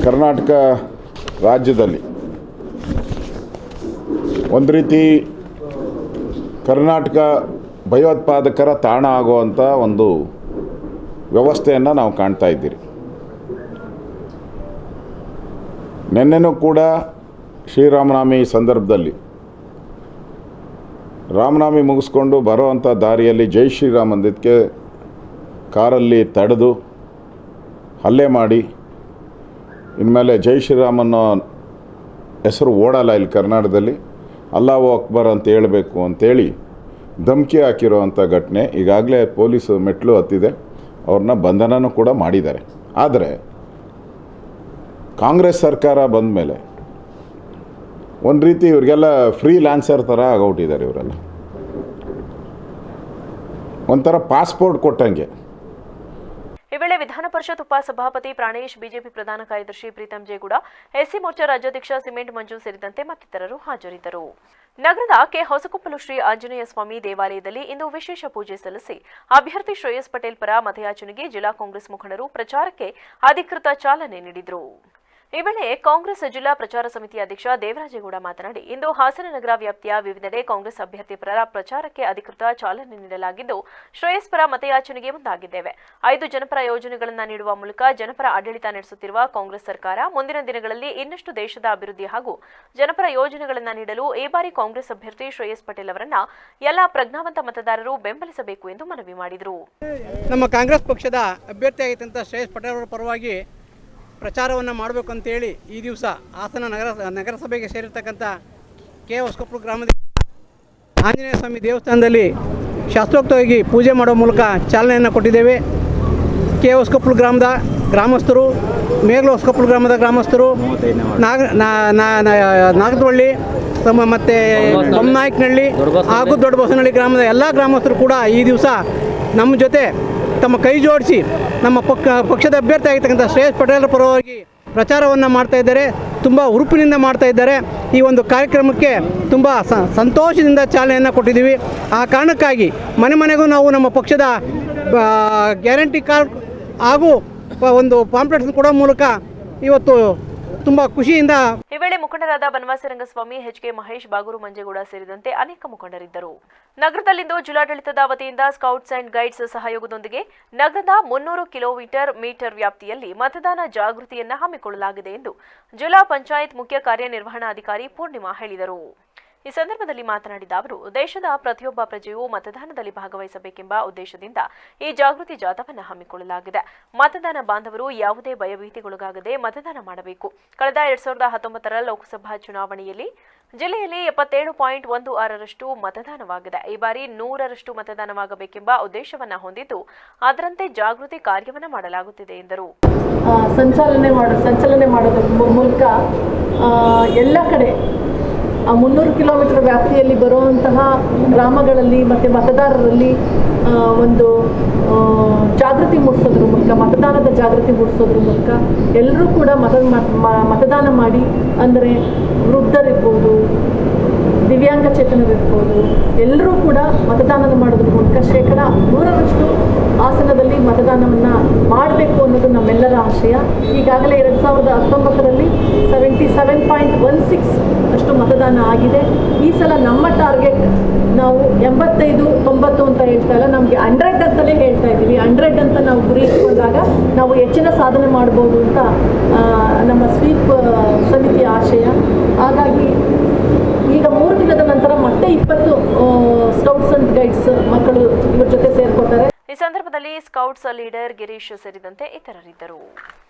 ಕರ್ನಾಟಕ ರಾಜ್ಯದಲ್ಲಿ ಒಂದು ರೀತಿ ಕರ್ನಾಟಕ ಭಯೋತ್ಪಾದಕರ ತಾಣ ಆಗುವಂಥ ಒಂದು ವ್ಯವಸ್ಥೆಯನ್ನು ನಾವು ಕಾಣ್ತಾ ಇದ್ದೀರಿ. ನಿನ್ನೆನೂ ಕೂಡ ಶ್ರೀರಾಮನವಮಿ ಸಂದರ್ಭದಲ್ಲಿ ರಾಮನವಮಿ ಮುಗಿಸ್ಕೊಂಡು ಬರೋವಂಥ ದಾರಿಯಲ್ಲಿ ಜೈ ಶ್ರೀರಾಮ್ ಅಂದಿದ್ದಕ್ಕೆ ಕಾರಲ್ಲಿ ತಡೆದು ಹಲ್ಲೆ ಮಾಡಿ, ಇನ್ಮೇಲೆ ಜೈ ಶ್ರೀರಾಮ್ ಅನ್ನೋ ಹೆಸರು ಓಡಲ್ಲ ಇಲ್ಲಿ ಕರ್ನಾಟಕದಲ್ಲಿ, ಅಲ್ಲಾಹು ಅಕ್ಬರ್ ಅಂತ ಹೇಳಬೇಕು ಅಂತೇಳಿ ಧಮಕಿ ಹಾಕಿರೋವಂಥ ಘಟನೆ ಈಗಾಗಲೇ ಪೊಲೀಸ್ ಮೆಟ್ಲು ಹತ್ತಿದೆ. ಅವ್ರನ್ನ ಬಂಧನನೂ ಕೂಡ ಮಾಡಿದ್ದಾರೆ. ಆದರೆ ಕಾಂಗ್ರೆಸ್ ಸರ್ಕಾರ ಬಂದ ಮೇಲೆ ಒಂದು ರೀತಿ ಇವರಿಗೆಲ್ಲ ಫ್ರೀ ಲ್ಯಾನ್ಸರ್ ಥರ ಆಗೋಗ್ಬಿಟ್ಟಿದ್ದಾರೆ. ಇವರೆಲ್ಲ ಒಂಥರ ಪಾಸ್ಪೋರ್ಟ್ ಕೊಟ್ಟಂಗೆ. ಈ ವೇಳೆ ವಿಧಾನ ಪರಿಷತ್ ಉಪಸಭಾಪತಿ ಪ್ರಾಣೇಶ್, ಬಿಜೆಪಿ ಪ್ರಧಾನ ಕಾರ್ಯದರ್ಶಿ ಪ್ರೀತಂ ಜೇಗೌಡ, ಎಸ್ಸಿ ಮೋರ್ಚಾ ರಾಜ್ಯಾಧ್ಯಕ್ಷ ಸಿಮೆಂಟ್ ಮಂಜು ಸೇರಿದಂತೆ ಮತ್ತಿತರರು ಹಾಜರಿದ್ದರು. ನಗರದ ಕೆ ಹೊಸಕೊಪ್ಪಲು ಶ್ರೀ ಆಂಜನೇಯ ಸ್ವಾಮಿ ದೇವಾಲಯದಲ್ಲಿ ಇಂದು ವಿಶೇಷ ಪೂಜೆ ಸಲ್ಲಿಸಿ ಅಭ್ಯರ್ಥಿ ಶ್ರೇಯಸ್ ಪಟೇಲ್ ಪರ ಮತಯಾಚನೆಗೆ ಜಿಲ್ಲಾ ಕಾಂಗ್ರೆಸ್ ಮುಖಂಡರು ಪ್ರಚಾರಕ್ಕೆ ಅಧಿಕೃತ ಚಾಲನೆ ನೀಡಿದರು. ಈ ವೇಳೆ ಕಾಂಗ್ರೆಸ್ ಜಿಲ್ಲಾ ಪ್ರಚಾರ ಸಮಿತಿ ಅಧ್ಯಕ್ಷ ದೇವರಾಜೇಗೌಡ ಮಾತನಾಡಿ, ಇಂದು ಹಾಸನ ನಗರ ವ್ಯಾಪ್ತಿಯ ವಿವಿಧೆಡೆ ಕಾಂಗ್ರೆಸ್ ಅಭ್ಯರ್ಥಿ ಪರ ಪ್ರಚಾರಕ್ಕೆ ಅಧಿಕೃತ ಚಾಲನೆ ನೀಡಲಾಗಿದ್ದು, ಶ್ರೇಯಸ್ ಪರ ಮತಯಾಚನೆಗೆ ಮುಂದಾಗಿದ್ದೇವೆ. 5 ಜನಪರ ಯೋಜನೆಗಳನ್ನು ನೀಡುವ ಮೂಲಕ ಜನಪರ ಆಡಳಿತ ನಡೆಸುತ್ತಿರುವ ಕಾಂಗ್ರೆಸ್ ಸರ್ಕಾರ ಮುಂದಿನ ದಿನಗಳಲ್ಲಿ ಇನ್ನಷ್ಟು ದೇಶದ ಅಭಿವೃದ್ಧಿ ಹಾಗೂ ಜನಪರ ಯೋಜನೆಗಳನ್ನು ನೀಡಲು ಈ ಬಾರಿ ಕಾಂಗ್ರೆಸ್ ಅಭ್ಯರ್ಥಿ ಶ್ರೇಯಸ್ ಪಟೇಲ್ ಅವರನ್ನ ಎಲ್ಲಾ ಪ್ರಜ್ಞಾವಂತ ಮತದಾರರು ಬೆಂಬಲಿಸಬೇಕು ಎಂದು ಮನವಿ ಮಾಡಿದರು. ನಮ್ಮ ಕಾಂಗ್ರೆಸ್ ಪಕ್ಷದ ಅಭ್ಯರ್ಥಿಯಾಗಿದ್ದಂಥ ಶ್ರೇಯಸ್ ಪಟೇಲ್ ಅವರ ಪರವಾಗಿ ಪ್ರಚಾರವನ್ನು ಮಾಡಬೇಕು ಅಂತೇಳಿ ಈ ದಿವಸ ಹಾಸನ ನಗರಸಭೆಗೆ ಸೇರಿರ್ತಕ್ಕಂಥ ಕೆ ಹೊಸಕೊಪ್ಪಲು ಗ್ರಾಮದ ಆಂಜನೇಯ ಸ್ವಾಮಿ ದೇವಸ್ಥಾನದಲ್ಲಿ ಶಾಸ್ತ್ರೋಕ್ತವಾಗಿ ಪೂಜೆ ಮಾಡುವ ಮೂಲಕ ಚಾಲನೆಯನ್ನು ಕೊಟ್ಟಿದ್ದೇವೆ. ಕೆ ಹೊಸಕೊಪ್ಪಲು ಗ್ರಾಮದ ಗ್ರಾಮಸ್ಥರು, ಮೇಘಲ ಹೊಸಕೊಪ್ಪಲು ಗ್ರಾಮದ ಗ್ರಾಮಸ್ಥರು, ನಾಗದವಳ್ಳಿ ಮತ್ತು ಬೊಮ್ಮನಾಯಕನಹಳ್ಳಿ ಹಾಗೂ ದೊಡ್ಡ ಬಸವನಹಳ್ಳಿ ಗ್ರಾಮದ ಎಲ್ಲ ಗ್ರಾಮಸ್ಥರು ಕೂಡ ಈ ದಿವಸ ನಮ್ಮ ಜೊತೆ ತಮ್ಮ ಕೈ ಜೋಡಿಸಿ ನಮ್ಮ ಪಕ್ಷದ ಅಭ್ಯರ್ಥಿ ಆಗಿರ್ತಕ್ಕಂಥ ಶ್ರೇಯಸ್ ಪಟೇಲ್ ಪರವಾಗಿ ಪ್ರಚಾರವನ್ನು ಮಾಡ್ತಾ ಇದ್ದಾರೆ. ತುಂಬ ಹುರುಪಿನಿಂದ ಮಾಡ್ತಾ ಇದ್ದಾರೆ. ಈ ಒಂದು ಕಾರ್ಯಕ್ರಮಕ್ಕೆ ತುಂಬ ಸಂತೋಷದಿಂದ ಚಾಲನೆಯನ್ನು ಕೊಟ್ಟಿದ್ದೀವಿ. ಆ ಕಾರಣಕ್ಕಾಗಿ ಮನೆ ಮನೆಗೂ ನಾವು ನಮ್ಮ ಪಕ್ಷದ ಗ್ಯಾರಂಟಿ ಕಾರ್ಡ್ ಹಾಗೂ ಒಂದು ಪಾಂಪ್ಲೆಟ್ಸ್ ಕೊಡೋ ಮೂಲಕ ಇವತ್ತು ತುಂಬಾ ಖುಷಿಯಿಂದ. ಈ ವೇಳೆ ಮುಖಂಡರಾದ ಬನವಾಸಿ ರಂಗಸ್ವಾಮಿ, ಎಚ್ ಕೆ ಮಹೇಶ್, ಬಾಗೂರು ಮಂಜೇಗೌಡ ಸೇರಿದಂತೆ ಅನೇಕ ಮುಖಂಡರಿದ್ದರು. ನಗರದಲ್ಲಿಂದು ಜಿಲ್ಲಾಡಳಿತದ ವತಿಯಿಂದ ಸ್ಕೌಟ್ಸ್ ಅಂಡ್ ಗೈಡ್ಸ್ ಸಹಯೋಗದೊಂದಿಗೆ ನಗರದ 300 ಮೀಟರ್ ವ್ಯಾಪ್ತಿಯಲ್ಲಿ ಮತದಾನ ಜಾಗೃತಿಯನ್ನು ಹಮ್ಮಿಕೊಳ್ಳಲಾಗಿದೆ ಎಂದು ಜಿಲ್ಲಾ ಪಂಚಾಯತ್ ಮುಖ್ಯ ಕಾರ್ಯನಿರ್ವಹಣಾಧಿಕಾರಿ ಪೂರ್ಣಿಮಾ ಹೇಳಿದರು. ಈ ಸಂದರ್ಭದಲ್ಲಿ ಮಾತನಾಡಿದ ಅವರು, ದೇಶದ ಪ್ರತಿಯೊಬ್ಬ ಪ್ರಜೆಯೂ ಮತದಾನದಲ್ಲಿ ಭಾಗವಹಿಸಬೇಕೆಂಬ ಉದ್ದೇಶದಿಂದ ಈ ಜಾಗೃತಿ ಜಾಥಾವನ್ನು ಹಮ್ಮಿಕೊಳ್ಳಲಾಗಿದೆ. ಮತದಾನ ಬಾಂಧವರು ಯಾವುದೇ ಭಯಭೀತಿಗೊಳಗಾಗದೆ ಮತದಾನ ಮಾಡಬೇಕು. ಕಳೆದ 2019ರ ಲೋಕಸಭಾ ಚುನಾವಣೆಯಲ್ಲಿ ಜಿಲ್ಲೆಯಲ್ಲಿ 77.16% ಮತದಾನವಾಗಿದೆ. ಈ ಬಾರಿ 100% ಮತದಾನವಾಗಬೇಕೆಂಬ ಉದ್ದೇಶವನ್ನು ಹೊಂದಿದ್ದು ಅದರಂತೆ ಜಾಗೃತಿ ಕಾರ್ಯವನ್ನು ಮಾಡಲಾಗುತ್ತಿದೆ ಎಂದರು. ಸಂಚಲನೆ ಮಾಡೋದ್ರ ಮೂಲಕ ಎಲ್ಲ ಕಡೆ 300 ಕಿಲೋಮೀಟರ್ ವ್ಯಾಪ್ತಿಯಲ್ಲಿ ಬರುವಂತಹ ಗ್ರಾಮಗಳಲ್ಲಿ ಮತ್ತು ಮತದಾರರಲ್ಲಿ ಒಂದು ಜಾಗೃತಿ ಮೂಡಿಸೋದ್ರ ಮೂಲಕ, ಮತದಾನದ ಜಾಗೃತಿ ಮೂಡಿಸೋದ್ರ ಮೂಲಕ ಎಲ್ಲರೂ ಕೂಡ ಮತದಾನ ಮಾಡಿ, ಅಂದರೆ ವೃದ್ಧರಿರ್ಬೋದು, ದಿವ್ಯಾಂಗಚೇತನರಿರ್ಬೋದು, ಎಲ್ಲರೂ ಕೂಡ ಮತದಾನ ಮಾಡೋದ್ರ ಮೂಲಕ 100% ಆಸನದಲ್ಲಿ ಮತದಾನವನ್ನು ಮಾಡಬೇಕು ಅನ್ನೋದು ನಮ್ಮೆಲ್ಲರ ಆಶಯ. ಈಗಾಗಲೇ 2019ರಲ್ಲಿ 77.16 ಅಷ್ಟು ಮತದಾನ ಆಗಿದೆ. ಈ ಸಲ ನಮ್ಮ ಟಾರ್ಗೆಟ್ ನಾವು 85-90 ಅಂತ ಹೇಳ್ತಾ ಇಲ್ಲ, ನಮಗೆ 100 ಅಂತಲೇ ಹೇಳ್ತಾ ಇದ್ದೀವಿ. 100 ಅಂತ ನಾವು ಗುರಿ ಇಟ್ಕೊಂಡಾಗ ನಾವು ಹೆಚ್ಚಿನ ಸಾಧನೆ ಮಾಡ್ಬೋದು ಅಂತ ನಮ್ಮ ಸ್ವೀಪ್ ಸಮಿತಿಯ ಆಶಯ. ಹಾಗಾಗಿ ಈಗ 3 ದಿನದ ನಂತರ ಮತ್ತೆ 20 ಸ್ಕೌಟ್ಸ್ ಅಂಡ್ ಗೈಡ್ಸ್ ಮಕ್ಕಳು ಇವ್ರ ಜೊತೆ ಸೇರ್ಕೊತಾರೆ. ಈ ಸಂದರ್ಭದಲ್ಲಿ ಸ್ಕೌಟ್ಸ್ ಲೀಡರ್ ಗಿರೀಶ್ ಸೇರಿದಂತೆ ಇತರರಿದ್ದರು.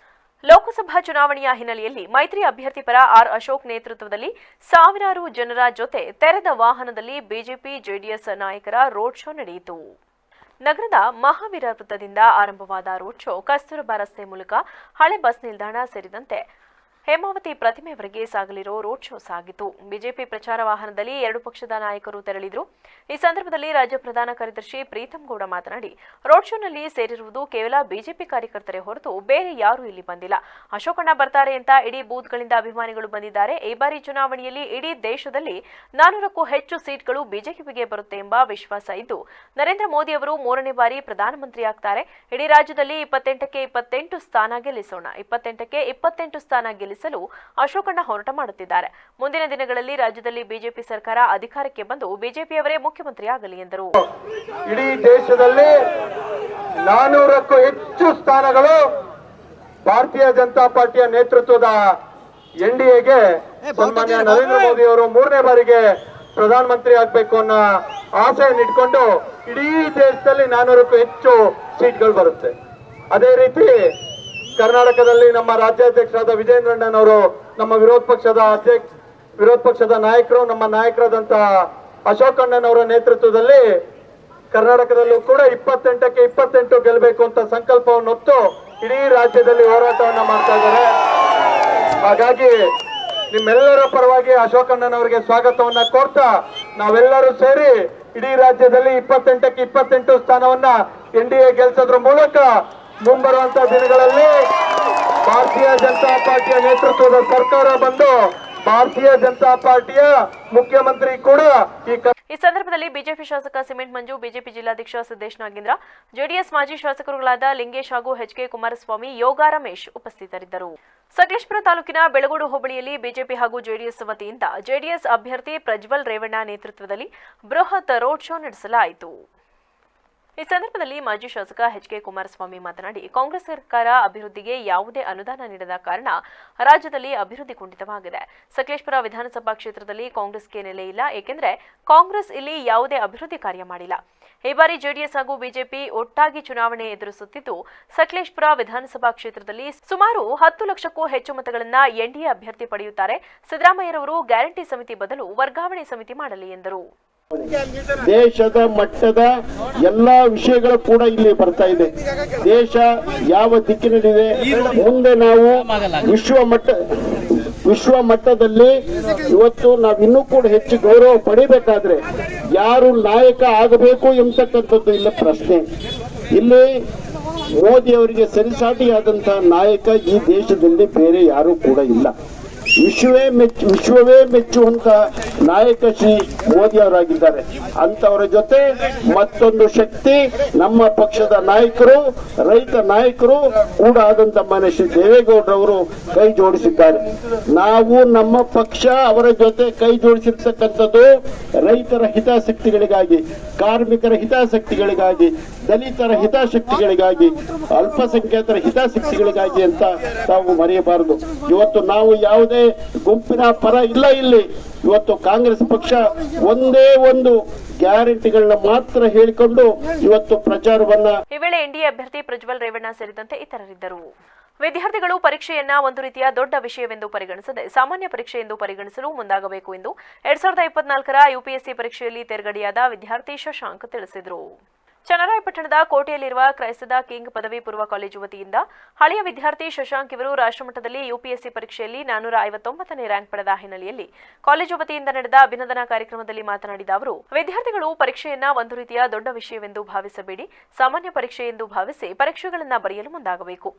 ಲೋಕಸಭಾ ಚುನಾವಣೆಯ ಹಿನ್ನೆಲೆಯಲ್ಲಿ ಮೈತ್ರಿ ಅಭ್ಯರ್ಥಿ ಪರ ಆರ್ ಅಶೋಕ್ ನೇತೃತ್ವದಲ್ಲಿ ಸಾವಿರಾರು ಜನರ ಜೊತೆ ತೆರೆದ ವಾಹನದಲ್ಲಿ ಬಿಜೆಪಿ ಜೆಡಿಎಸ್ ನಾಯಕರ ರೋಡ್ ಶೋ ನಡೆಯಿತು. ನಗರದ ಮಹಾವೀರ ವೃತ್ತದಿಂದ ಆರಂಭವಾದ ರೋಡ್ ಶೋ ಕಸ್ತೂರಬಾ ರಸ್ತೆ ಮೂಲಕ ಹಳೆ ಬಸ್ ನಿಲ್ದಾಣ ಸೇರಿದಂತೆ ಹೇಮಾವತಿ ಪ್ರತಿಮೆವರೆಗೆ ಸಾಗಲಿರೋ ರೋಡ್ ಶೋ ಸಾಗಿತು. ಬಿಜೆಪಿ ಪ್ರಚಾರ ವಾಹನದಲ್ಲಿ 2 ಪಕ್ಷದ ನಾಯಕರು ತೆರಳಿದ್ರು. ಈ ಸಂದರ್ಭದಲ್ಲಿ ರಾಜ್ಯ ಪ್ರಧಾನ ಕಾರ್ಯದರ್ಶಿ ಪ್ರೀತಂ ಗೌಡ ಮಾತನಾಡಿ, ರೋಡ್ ಶೋನಲ್ಲಿ ಸೇರಿರುವುದು ಕೇವಲ ಬಿಜೆಪಿ ಕಾರ್ಯಕರ್ತರೇ ಹೊರತು ಬೇರೆ ಯಾರೂ ಇಲ್ಲಿ ಬಂದಿಲ್ಲ. ಅಶೋಕಣ್ಣ ಬರ್ತಾರೆ ಅಂತ ಇಡೀ ಬೂತ್ಗಳಿಂದ ಅಭಿಮಾನಿಗಳು ಬಂದಿದ್ದಾರೆ. ಈ ಬಾರಿ ಚುನಾವಣೆಯಲ್ಲಿ ಇಡೀ ದೇಶದಲ್ಲಿ 400ಕ್ಕೂ ಹೆಚ್ಚು ಸೀಟ್ಗಳು ಬಿಜೆಪಿಗೆ ಬರುತ್ತೆ ಎಂಬ ವಿಶ್ವಾಸ ಇದ್ದು, ನರೇಂದ್ರ ಮೋದಿ ಅವರು 3ನೇ ಬಾರಿ ಪ್ರಧಾನಮಂತ್ರಿ ಆಗ್ತಾರೆ. ಇಡೀ ರಾಜ್ಯದಲ್ಲಿ 28ಕ್ಕೆ 28 ಸ್ಥಾನ ಗೆಲ್ಲಿಸೋಣ, 28ಕ್ಕೆ 28 ಸ್ಥಾನ ಗೆಲ್ಲಿಸಲು ಅಶೋಕಣ್ಣ ಹೋರಾಟ ಮಾಡುತ್ತಿದ್ದಾರೆ. ಮುಂದಿನ ದಿನಗಳಲ್ಲಿ ರಾಜ್ಯದಲ್ಲಿ ಬಿಜೆಪಿ ಸರ್ಕಾರ ಅಧಿಕಾರಕ್ಕೆ ಬಂದು ಬಿಜೆಪಿಯವರೇ ಮುಖ್ಯಮಂತ್ರಿ ಆಗಲಿ ಎಂದರು. ಇಡೀ ದೇಶದಲ್ಲಿ 400ಕ್ಕೂ ಹೆಚ್ಚು ಸ್ಥಾನಗಳು ಭಾರತೀಯ ಜನತಾ ಪಾರ್ಟಿಯ ನೇತೃತ್ವದ ಎನ್ಡಿಎಗೆ ಸನ್ಮಾನ್ಯ ನರೇಂದ್ರ ಮೋದಿ ಅವರು 3ನೇ ಬಾರಿಗೆ ಪ್ರಧಾನಮಂತ್ರಿ ಆಗಬೇಕು ಅನ್ನೋ ಆಸೆಯನ್ನು ಇಟ್ಕೊಂಡು ಇಡೀ ದೇಶದಲ್ಲಿ 400ಕ್ಕೂ ಹೆಚ್ಚು ಸೀಟ್ಗಳು ಬರುತ್ತೆ. ಅದೇ ರೀತಿ ಕರ್ನಾಟಕದಲ್ಲಿ ನಮ್ಮ ರಾಜ್ಯಾಧ್ಯಕ್ಷರಾದ ವಿಜಯೇಂದ್ರಣ್ಣನವರು, ನಮ್ಮ ವಿರೋಧ ಪಕ್ಷದ ನಾಯಕರು, ನಮ್ಮ ನಾಯಕರಾದಂತಹ ಅಶೋಕಣ್ಣನವರ ನೇತೃತ್ವದಲ್ಲಿ ಕರ್ನಾಟಕದಲ್ಲೂ ಕೂಡ 28ಕ್ಕೆ 28 ಗೆಲ್ಲಬೇಕು ಅಂತ ಸಂಕಲ್ಪವನ್ನು ಹೊತ್ತು ಇಡೀ ರಾಜ್ಯದಲ್ಲಿ ಹೋರಾಟವನ್ನ ಮಾಡ್ತಾ ಇದ್ದಾರೆ. ಹಾಗಾಗಿ ನಿಮ್ಮೆಲ್ಲರ ಪರವಾಗಿ ಅಶೋಕಣ್ಣನವರಿಗೆ ಸ್ವಾಗತವನ್ನ ಕೋರ್ತಾ ನಾವೆಲ್ಲರೂ ಸೇರಿ ಇಡೀ ರಾಜ್ಯದಲ್ಲಿ 28ಕ್ಕೆ 28 ಸ್ಥಾನವನ್ನ ಎನ್ಡಿಎ ಗೆಲ್ಸೋದ್ರ ಮೂಲಕ ಮುಂಬರುವಂತಹ ದಿನಗಳಲ್ಲಿ ಭಾರತೀಯ ಜನತಾ ಪಾರ್ಟಿಯ ನೇತೃತ್ವದ ಸರ್ಕಾರ ಬಂದು ಭಾರತೀಯ ಜನತಾ ಪಾರ್ಟಿಯ ಮುಖ್ಯಮಂತ್ರಿ ಕೂಡ ಈ ಸಂದರ್ಭದಲ್ಲಿ ಬಿಜೆಪಿ ಶಾಸಕ ಸಿಮೆಂಟ್ ಮಂಜು, ಬಿಜೆಪಿ ಜಿಲ್ಲಾಧ್ಯಕ್ಷ ಸಿದ್ದೇಶ್ ನಾಗೇಂದ್ರ, ಜೆಡಿಎಸ್ ಮಾಜಿ ಶಾಸಕರುಗಳಾದ ಲಿಂಗೇಶ್ ಹಾಗೂ ಎಚ್ಕೆ ಕುಮಾರಸ್ವಾಮಿ, ಯೋಗ ರಮೇಶ್ ಉಪಸ್ಥಿತರಿದ್ದರು. ಸಕಲೇಶಪುರ ತಾಲೂಕಿನ ಬೆಳಗೋಡು ಹೋಬಳಿಯಲ್ಲಿ ಬಿಜೆಪಿ ಹಾಗೂ ಜೆಡಿಎಸ್ ವತಿಯಿಂದ ಜೆಡಿಎಸ್ ಅಭ್ಯರ್ಥಿ ಪ್ರಜ್ವಲ್ ರೇವಣ್ಣ ನೇತೃತ್ವದಲ್ಲಿ ಬೃಹತ್ ರೋಡ್ ಶೋ ನಡೆಸಲಾಯಿತು. ಈ ಸಂದರ್ಭದಲ್ಲಿ ಮಾಜಿ ಶಾಸಕ ಎಚ್ಕೆ ಕುಮಾರಸ್ವಾಮಿ ಮಾತನಾಡಿ, ಕಾಂಗ್ರೆಸ್ ಸರ್ಕಾರ ಅಭಿವೃದ್ಧಿಗೆ ಯಾವುದೇ ಅನುದಾನ ನೀಡದ ಕಾರಣ ರಾಜ್ಯದಲ್ಲಿ ಅಭಿವೃದ್ಧಿ ಕುಂಠಿತವಾಗಿದೆ. ಸಕಲೇಶಪುರ ವಿಧಾನಸಭಾ ಕ್ಷೇತ್ರದಲ್ಲಿ ಕಾಂಗ್ರೆಸ್ಗೆ ನೆಲೆ ಇಲ್ಲ, ಏಕೆಂದರೆ ಕಾಂಗ್ರೆಸ್ ಇಲ್ಲಿ ಯಾವುದೇ ಅಭಿವೃದ್ಧಿ ಕಾರ್ಯ ಮಾಡಿಲ್ಲ. ಈ ಬಾರಿ ಜೆಡಿಎಸ್ ಹಾಗೂ ಬಿಜೆಪಿ ಒಟ್ಟಾಗಿ ಚುನಾವಣೆ ಎದುರಿಸುತ್ತಿದ್ದು, ಸಕಲೇಶಪುರ ವಿಧಾನಸಭಾ ಕ್ಷೇತ್ರದಲ್ಲಿ ಸುಮಾರು 10 ಲಕ್ಷಕ್ಕೂ ಹೆಚ್ಚು ಮತಗಳನ್ನು ಎನ್ಡಿಎ ಅಭ್ಯರ್ಥಿ ಪಡೆಯುತ್ತಾರೆ. ಸಿದ್ದರಾಮಯ್ಯರವರು ಗ್ಯಾರಂಟಿ ಸಮಿತಿ ಬದಲು ವರ್ಗಾವಣೆ ಸಮಿತಿ ಮಾಡಲಿ ಎಂದರು. ದೇಶದ ಮಟ್ಟದ ಎಲ್ಲಾ ವಿಷಯಗಳು ಕೂಡ ಇಲ್ಲಿ ಬರ್ತಾ ಇದೆ. ದೇಶ ಯಾವ ದಿಕ್ಕಿನಲ್ಲಿದೆ, ಮುಂದೆ ನಾವು ವಿಶ್ವ ಮಟ್ಟದಲ್ಲಿ ಇವತ್ತು ನಾವಿನ್ನೂ ಕೂಡ ಹೆಚ್ಚು ಗೌರವ ಪಡಿಬೇಕಾದ್ರೆ ಯಾರು ನಾಯಕ ಆಗಬೇಕು ಎಂಬತಕ್ಕಂಥದ್ದು ಇಲ್ಲ ಪ್ರಶ್ನೆ. ಇಲ್ಲಿ ಮೋದಿ ಅವರಿಗೆ ಸರಿಸಾಟಿಯಾದಂತಹ ನಾಯಕ ಈ ದೇಶದಲ್ಲಿ ಬೇರೆ ಯಾರು ಕೂಡ ಇಲ್ಲ. ವಿಶ್ವವೇ ಮೆಚ್ಚುವಂತ ನಾಯಕ ಶ್ರೀ ಮೋದಿ ಅವರಾಗಿದ್ದಾರೆ. ಅಂತವರ ಜೊತೆ ಮತ್ತೊಂದು ಶಕ್ತಿ ನಮ್ಮ ಪಕ್ಷದ ನಾಯಕರು, ರೈತ ನಾಯಕರು ಕೂಡ ಆದಂತ ಮಾನ್ಯ ಶ್ರೀ ದೇವೇಗೌಡರವರು ಕೈ ಜೋಡಿಸಿದ್ದಾರೆ. ನಾವು ನಮ್ಮ ಪಕ್ಷ ಅವರ ಜೊತೆ ಕೈ ಜೋಡಿಸಿರ್ತಕ್ಕಂಥದ್ದು ರೈತರ ಹಿತಾಸಕ್ತಿಗಳಿಗಾಗಿ, ಕಾರ್ಮಿಕರ ಹಿತಾಸಕ್ತಿಗಳಿಗಾಗಿ, ದಲಿತರ ಹಿತಾಸಕ್ತಿಗಳಿಗಾಗಿ, ಅಲ್ಪಸಂಖ್ಯಾತರ ಹಿತಾಸಕ್ತಿಗಳಿಗಾಗಿ ಅಂತ ತಾವು ಮರೆಯಬಾರದು. ಇವತ್ತು ನಾವು ಯಾವುದೇ ಗುಂಪಿನ ಪರ ಇಲ್ಲ. ಇಲ್ಲಿ ಇವತ್ತು ಕಾಂಗ್ರೆಸ್ ಪಕ್ಷ ಒಂದೇ ಒಂದು ಗ್ಯಾರಂಟಿಗಳನ್ನ ಮಾತ್ರ ಹೇಳಿಕೊಂಡು ಇವತ್ತು ಪ್ರಚಾರವನ್ನ. ಈ ವೇಳೆ ಎನ್ಡಿಎ ಅಭ್ಯರ್ಥಿ ಪ್ರಜ್ವಲ್ ರೇವಣ್ಣ ಸೇರಿದಂತೆ ಇತರರಿದ್ದರು. ವಿದ್ಯಾರ್ಥಿಗಳು ಪರೀಕ್ಷೆಯನ್ನ ಒಂದು ರೀತಿಯ ದೊಡ್ಡ ವಿಷಯವೆಂದು ಪರಿಗಣಿಸದೆ ಸಾಮಾನ್ಯ ಪರೀಕ್ಷೆ ಎಂದು ಪರಿಗಣಿಸಲು ಮುಂದಾಗಬೇಕು ಎಂದು 2024ರ ಯುಪಿಎಸ್ಸಿ ಪರೀಕ್ಷೆಯಲ್ಲಿ ತೇರ್ಗಡೆಯಾದ ವಿದ್ಯಾರ್ಥಿ ಶಶಾಂಕ್ ತಿಳಿಸಿದರು. ಚನ್ನರಾಯಪಟ್ಟಣದ ಕೋಟೆಯಲ್ಲಿರುವ ಕ್ರೈಸ್ತದ ಕಿಂಗ್ ಪದವಿ ಪೂರ್ವ ಕಾಲೇಜು ವತಿಯಿಂದ ಹಳೆಯ ವಿದ್ಯಾರ್ಥಿ ಶಶಾಂಕ್ ಇವರು ರಾಷ್ಟ್ರಮಟ್ಟದಲ್ಲಿ ಯುಪಿಎಸ್ಸಿ ಪರೀಕ್ಷೆಯಲ್ಲಿ 459ನೇ ರ್ಯಾಂಕ್ ಪಡೆದ ಹಿನ್ನೆಲೆಯಲ್ಲಿ ಕಾಲೇಜು ವತಿಯಿಂದ ನಡೆದ ಅಭಿನಂದನಾ ಕಾರ್ಯಕ್ರಮದಲ್ಲಿ ಮಾತನಾಡಿದ ಅವರು, ವಿದ್ಯಾರ್ಥಿಗಳು ಪರೀಕ್ಷೆಯನ್ನ ಒಂದು ರೀತಿಯ ದೊಡ್ಡ ವಿಷಯವೆಂದು ಭಾವಿಸಬೇಡಿ, ಸಾಮಾನ್ಯ ಪರೀಕ್ಷೆ ಎಂದು ಭಾವಿಸಿ ಪರೀಕ್ಷೆಗಳನ್ನು ಬರೆಯಲು ಮುಂದಾಗಬೇಕು.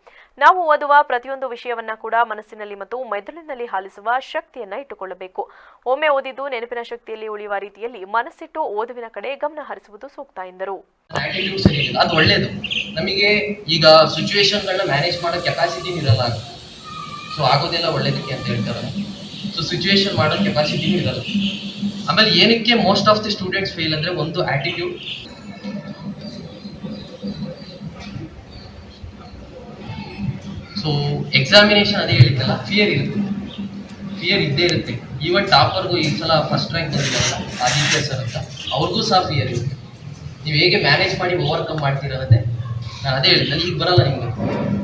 ನಾವು ಓದುವ ಪ್ರತಿಯೊಂದು ವಿಷಯವನ್ನ ಕೂಡ ಮನಸ್ಸಿನಲ್ಲಿ ಮತ್ತು ಮೆದುಳಿನಲ್ಲಿ ಆಲಿಸುವ ಶಕ್ತಿಯನ್ನ ಇಟ್ಟುಕೊಳ್ಳಬೇಕು. ಒಮ್ಮೆ ಓದಿದ್ದು ನೆನಪಿನ ಶಕ್ತಿಯಲ್ಲಿ ಉಳಿಯುವ ರೀತಿಯಲ್ಲಿ ಮನಸ್ಸಿಟ್ಟು ಓದುವಿನ ಕಡೆ ಗಮನ ಹರಿಸುವುದು ಸೂಕ್ತ ಎಂದರು. ಆಟಿಟ್ಯೂಡ್ ಸರಿ ಇಲ್ಲ, ಅದು ಒಳ್ಳೇದು. ನಮಗೆ ಈಗ ಸಿಚುವೇಶನ್ಗಳನ್ನ ಮ್ಯಾನೇಜ್ ಮಾಡೋ ಕೆಪಾಸಿಟಿ ಇರಲ್ಲ, ಸೊ ಆಗೋದೆಲ್ಲ ಒಳ್ಳೇದಕ್ಕೆ ಅಂತ ಹೇಳ್ತಾರೆ. ಸೊ ಸಿಚುವೇಶನ್ ಮಾಡೋ ಕೆಪಾಸಿಟಿ ಇರಲ್ಲ. ಆಮೇಲೆ ಏನಕ್ಕೆ most of the students fail ಅಂದ್ರೆ ಒಂದು ಆಟಿಟ್ಯೂಡ್. ಸೊ ಎಕ್ಸಾಮಿನೇಷನ್ ಅದೇ ಹೇಳಿದ್ದಲ್ಲ, ಫಿಯರ್ ಇದ್ದೇ ಇರುತ್ತೆ. ಈವನ್ ಟಾಪರ್ಗೂ ಈ ಸಲ ಫಸ್ಟ್ ರ್ಯಾಂಕ್ ಬಂದಿದ್ದಾರಲ್ಲ ಆದಿತ್ಯ ಸರ್ ಅಂತ, ಅವ್ರಿಗೂ ಸಹ ಫಿಯರ್ ಇರುತ್ತೆ. ನೀವು ಹೇಗೆ ಮ್ಯಾನೇಜ್ ಮಾಡಿ ಓವರ್ಕಮ್ ಮಾಡ್ತೀರನ್ನೋದೇ ನಾನು ಅದೇ ಹೇಳಿದ್ದೆ, ಈಗ ಬರಲ್ಲ ನಿಮಗೆ.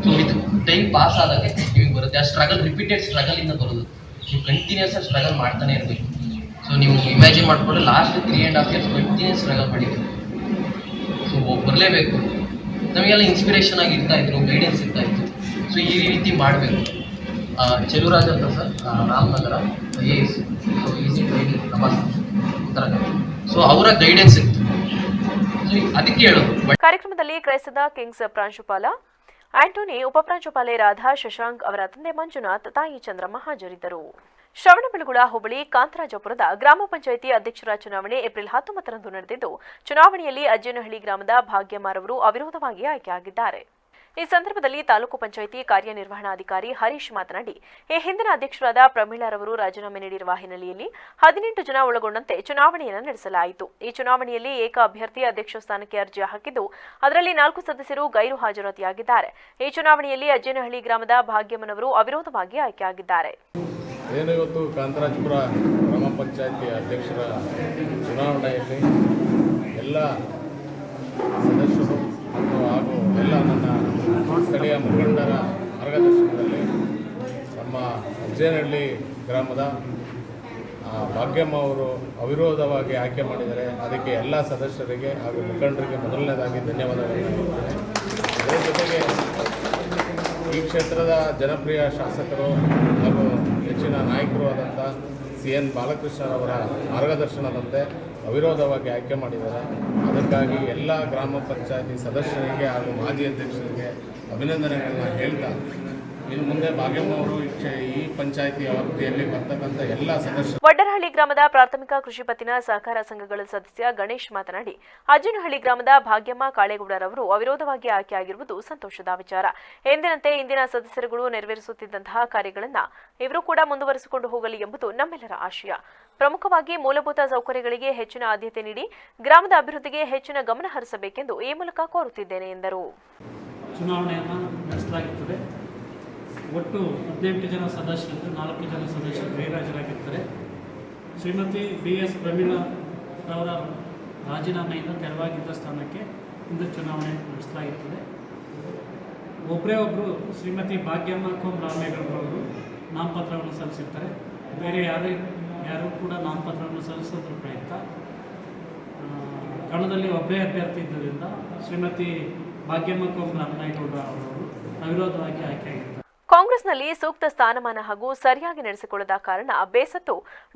ಸೊ ವಿತ್ ಟೈಮ್ ಪಾಸ್ ಆದಾಗ ನಿಮಗೆ ಬರುತ್ತೆ. ಆ ಸ್ಟ್ರಗಲ್ ರಿಪೀಟೆಡ್ ಸ್ಟ್ರಗಲಿಂದ ಬರೋದು. ನೀವು ಕಂಟಿನ್ಯೂಸ್ ಆಗಿ ಸ್ಟ್ರಗಲ್ ಮಾಡ್ತಾನೆ ಇರಬೇಕು. ಸೊ ನೀವು ಇಮ್ಯಾಜಿನ್ ಮಾಡಿಕೊಂಡು ಲಾಸ್ಟ್ 3.5 years ಕಂಟಿನ್ಯೂಸ್ ಸ್ಟ್ರಗಲ್ ಮಾಡಿದ್ದೀವಿ. ಸೊ ಬರಲೇಬೇಕು. ನಮಗೆಲ್ಲ ಇನ್ಸ್ಪಿರೇಷನ್ ಆಗಿ ಇರ್ತಾ ಇದ್ರು, ಗೈಡೆನ್ಸ್ ಇರ್ತಾ ಇತ್ತು. ಸೊ ಈ ರೀತಿ ಮಾಡಬೇಕು. ಚೆಲುವರಾಜ್ ಅಂತ sir, Ramanagara AS, so easy training ನಮಾಸ್ ಉತ್ತರಾಖಂಡ. ಸೊ ಅವರ ಗೈಡೆನ್ಸ್ ಇತ್ತು, ಅದಕ್ಕೆ ಹೇಳೋದು. ಕಾರ್ಯಕ್ರಮದಲ್ಲಿ ಕ್ರೈಸ್ತದ ಕಿಂಗ್ಸ್ ಪ್ರಾಂಶುಪಾಲ ಆಂಟೋನಿ, ಉಪಪ್ರಾಂಶುಪಾಲೆ ರಾಧಾ, ಶಶಾಂಕ್ ಅವರ ತಂದೆ ಮಂಜುನಾಥ್, ತಾಯಿ ಚಂದ್ರಮ್ಮ ಹಾಜರಿದ್ದರು. ಶ್ರವಣಬೆಳಗೊಳ ಹೋಬಳಿ ಕಾಂತರಾಜಪುರದ ಗ್ರಾಮ ಪಂಚಾಯಿತಿ ಅಧ್ಯಕ್ಷರ ಚುನಾವಣೆ ಏಪ್ರಿಲ್ 19ರಂದು ನಡೆದಿದ್ದು, ಚುನಾವಣೆಯಲ್ಲಿ ಅಜ್ಜೇನಹಳ್ಳಿ ಗ್ರಾಮದ ಭಾಗ್ಯಮಾರವರು ಅವಿರೋಧವಾಗಿ ಆಯ್ಕೆಯಾಗಿದ್ದಾರೆ. ಈ ಸಂದರ್ಭದಲ್ಲಿ ತಾಲೂಕು ಪಂಚಾಯಿತಿ ಕಾರ್ಯನಿರ್ವಹಣಾಧಿಕಾರಿ ಹರೀಶ್ ಮಾತನಾಡಿ, ಈ ಹಿಂದಿನ ಅಧ್ಯಕ್ಷರಾದ ಪ್ರಮೀಳಾರವರು ರಾಜೀನಾಮೆ ನೀಡಿರುವ ಹಿನ್ನೆಲೆಯಲ್ಲಿ 18 ಜನ ಒಳಗೊಂಡಂತೆ ಚುನಾವಣೆಯನ್ನು ನಡೆಸಲಾಯಿತು. ಈ ಚುನಾವಣೆಯಲ್ಲಿ ಏಕ ಅಭ್ಯರ್ಥಿ ಅಧ್ಯಕ್ಷ ಸ್ಥಾನಕ್ಕೆ ಅರ್ಜಿ ಹಾಕಿದ್ದು, ಅದರಲ್ಲಿ 4 ಸದಸ್ಯರು ಗೈರು ಹಾಜರಾತಿಯಾಗಿದ್ದಾರೆ. ಈ ಚುನಾವಣೆಯಲ್ಲಿ ಅಜ್ಜೇನಹಳ್ಳಿ ಗ್ರಾಮದ ಭಾಗ್ಯಮ್ಮನವರು ಅವಿರೋಧವಾಗಿ ಆಯ್ಕೆಯಾಗಿದ್ದಾರೆ. ಏನು ಇವತ್ತು ಕಾಂತರಾಜಪುರ ಗ್ರಾಮ ಪಂಚಾಯಿತಿ ಅಧ್ಯಕ್ಷರ ಚುನಾವಣೆಯಲ್ಲಿ ಎಲ್ಲ ಸದಸ್ಯರು ಹಾಗೂ ಎಲ್ಲ ನನ್ನ ಸ್ಥಳೀಯ ಮುಖಂಡರ ಮಾರ್ಗದರ್ಶನದಲ್ಲಿ ನಮ್ಮ ಅಜ್ಜೇನಹಳ್ಳಿ ಗ್ರಾಮದ ಭಾಗ್ಯಮ್ಮ ಅವರು ಅವಿರೋಧವಾಗಿ ಆಯ್ಕೆ ಮಾಡಿದ್ದಾರೆ. ಅದಕ್ಕೆ ಎಲ್ಲ ಸದಸ್ಯರಿಗೆ ಹಾಗೂ ಮುಖಂಡರಿಗೆ ಮೊದಲನೇದಾಗಿ ಧನ್ಯವಾದಗಳನ್ನು ಹೇಳ್ತೇನೆ. ಅದರ ಜೊತೆಗೆ ಈ ಕ್ಷೇತ್ರದ ಜನಪ್ರಿಯ ಶಾಸಕರು ಹಾಗೂ ಹೆಚ್ಚಿನ ನಾಯಕರು ಆದಂಥ CN ಬಾಲಕೃಷ್ಣರವರ ಮಾರ್ಗದರ್ಶನದಂತೆ ಅವಿರೋಧವಾಗಿ ಆಯ್ಕೆ ಮಾಡಿದ್ದಾರೆ. ಅದಕ್ಕಾಗಿ ಎಲ್ಲ ಗ್ರಾಮ ಪಂಚಾಯತಿ ಸದಸ್ಯರಿಗೆ ಹಾಗೂ ಮಾಜಿ ಅಧ್ಯಕ್ಷರಿಗೆ ಅಭಿನಂದನೆಗಳನ್ನ ಹೇಳ್ತಾ, ಇನ್ನು ಮುಂದೆ ಭಾಗ್ಯಮ್ಮ ಅವರು ಈ ಪಂಚಾಯಿತಿ ವ್ಯಾಪ್ತಿಯಲ್ಲಿ ಬರ್ತಕ್ಕಂಥ ಎಲ್ಲ ಸದಸ್ಯರು. ವಡ್ಡರಹಳ್ಳಿ ಗ್ರಾಮದ ಪ್ರಾಥಮಿಕ ಕೃಷಿ ಪತ್ತಿನ ಸಹಕಾರ ಸಂಘಗಳ ಸದಸ್ಯ ಗಣೇಶ್ ಮಾತನಾಡಿ, ಅಜ್ಜೇನಹಳ್ಳಿ ಗ್ರಾಮದ ಭಾಗ್ಯಮ್ಮ ಕಾಳೇಗೌಡರವರು ಅವಿರೋಧವಾಗಿ ಆಯ್ಕೆಯಾಗಿರುವುದು ಸಂತೋಷದ ವಿಚಾರ. ಎಂದಿನಂತೆ ಇಂದಿನ ಸದಸ್ಯರುಗಳು ನೆರವೇರಿಸುತ್ತಿದ್ದಂತಹ ಕಾರ್ಯಗಳನ್ನು ಇವರು ಕೂಡ ಮುಂದುವರಿಸಿಕೊಂಡು ಹೋಗಲಿ ಎಂಬುದು ನಮ್ಮೆಲ್ಲರ ಆಶಯ. ಪ್ರಮುಖವಾಗಿ ಮೂಲಭೂತ ಸೌಕರ್ಯಗಳಿಗೆ ಹೆಚ್ಚಿನ ಆದ್ಯತೆ ನೀಡಿ ಗ್ರಾಮದ ಅಭಿವೃದ್ಧಿಗೆ ಹೆಚ್ಚಿನ ಗಮನ ಹರಿಸಬೇಕೆಂದು ಈ ಮೂಲಕ ಕೋರುತ್ತಿದ್ದೇನೆ ಎಂದರು. ಚುನಾವಣೆಯನ್ನು ನಡೆಸಲಾಗುತ್ತದೆ. ಒಟ್ಟು 18 ಜನ ಸದಸ್ಯರು, 4 ಜನ ಸದಸ್ಯರು ಗೈರಾಜರಾಗಿರ್ತಾರೆ. ಶ್ರೀಮತಿ BS ಪ್ರಮೀಳರವರ ರಾಜೀನಾಮೆಯಿಂದ ತೆರವಾಗಿದ್ದ ಸ್ಥಾನಕ್ಕೆ ಇಂದು ಚುನಾವಣೆ ನಡೆಸಲಾಗುತ್ತದೆ. ಒಬ್ಬರೇ ಒಬ್ಬರು ಶ್ರೀಮತಿ ಭಾಗ್ಯಮ್ಮ ರಾಮೇಗೌಡರವರು ನಾಮಪತ್ರವನ್ನು ಸಲ್ಲಿಸಿರ್ತಾರೆ. ಬೇರೆ ಯಾರೂ ಕೂಡ ನಾಮಪತ್ರವನ್ನು ಸಲ್ಲಿಸೋದ್ರ ಪ್ರಯುಕ್ತ ಕಣದಲ್ಲಿ ಒಬ್ಬರೇ ಅಭ್ಯರ್ಥಿ ಇದ್ದರಿಂದ ಶ್ರೀಮತಿ ಭಾಗ್ಯಮ್ಮ ರಾಮೇಗೌಡ ಅವರು ಅವಿರೋಧವಾಗಿ ಆಯ್ಕೆಯಾಗಿದ್ದಾರೆ. ಕಾಂಗ್ರೆಸ್ನಲ್ಲಿ ಸೂಕ್ತ ಸ್ಥಾನಮಾನ ಹಾಗೂ ಸರಿಯಾಗಿ ನಡೆಸಿಕೊಳ್ಳದ ಕಾರಣ ಬೇಸತ್ತು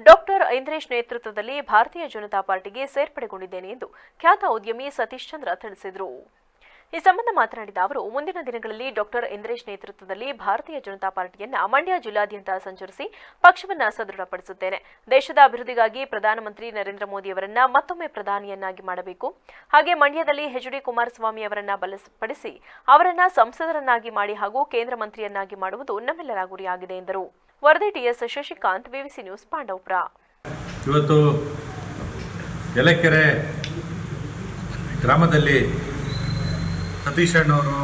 ಡಾಕ್ಟರ್ ಇಂದ್ರೇಶ್ ನೇತೃತ್ವದಲ್ಲಿ ಭಾರತೀಯ ಜನತಾ ಪಾರ್ಟಿಗೆ ಸೇರ್ಪಡೆಗೊಂಡಿದ್ದೇನೆ ಎಂದು ಖ್ಯಾತ ಉದ್ಯಮಿ ಸತೀಶ್ ಚಂದ್ರ ತಿಳಿಸಿದರು. ಈ ಸಂಬಂಧ ಮಾತನಾಡಿದ ಅವರು, ಮುಂದಿನ ದಿನಗಳಲ್ಲಿ ಡಾಕ್ಟರ್ ಇಂದ್ರೇಶ್ ನೇತೃತ್ವದಲ್ಲಿ ಭಾರತೀಯ ಜನತಾ ಪಾರ್ಟಿಯನ್ನ ಮಂಡ್ಯ ಜಿಲ್ಲಾದ್ಯಂತ ಸಂಚರಿಸಿ ಪಕ್ಷವನ್ನ ಸದೃಢಪಡಿಸುತ್ತೇನೆ. ದೇಶದ ಅಭಿವೃದ್ಧಿಗಾಗಿ ಪ್ರಧಾನಮಂತ್ರಿ ನರೇಂದ್ರ ಮೋದಿ ಅವರನ್ನ ಮತ್ತೊಮ್ಮೆ ಪ್ರಧಾನಿಯನ್ನಾಗಿ ಮಾಡಬೇಕು. ಹಾಗೆ ಮಂಡ್ಯದಲ್ಲಿ HD ಕುಮಾರಸ್ವಾಮಿ ಅವರನ್ನ ಬಲಪಡಿಸಿ ಅವರನ್ನ ಸಂಸದರನ್ನಾಗಿ ಮಾಡಿ ಹಾಗೂ ಕೇಂದ್ರ ಮಂತ್ರಿಯನ್ನಾಗಿ ಮಾಡುವುದು ನಮ್ಮೆಲ್ಲರ ಗುರಿಯಾಗಿದೆ ಎಂದರು. ವರದಿ TS Shashikant, BBC news, Pandavapura. ಇವತ್ತು ಯಲಕೆರೆ ಗ್ರಾಮದಲ್ಲಿ ಸತೀಶ್ ಅಣ್ಣವರು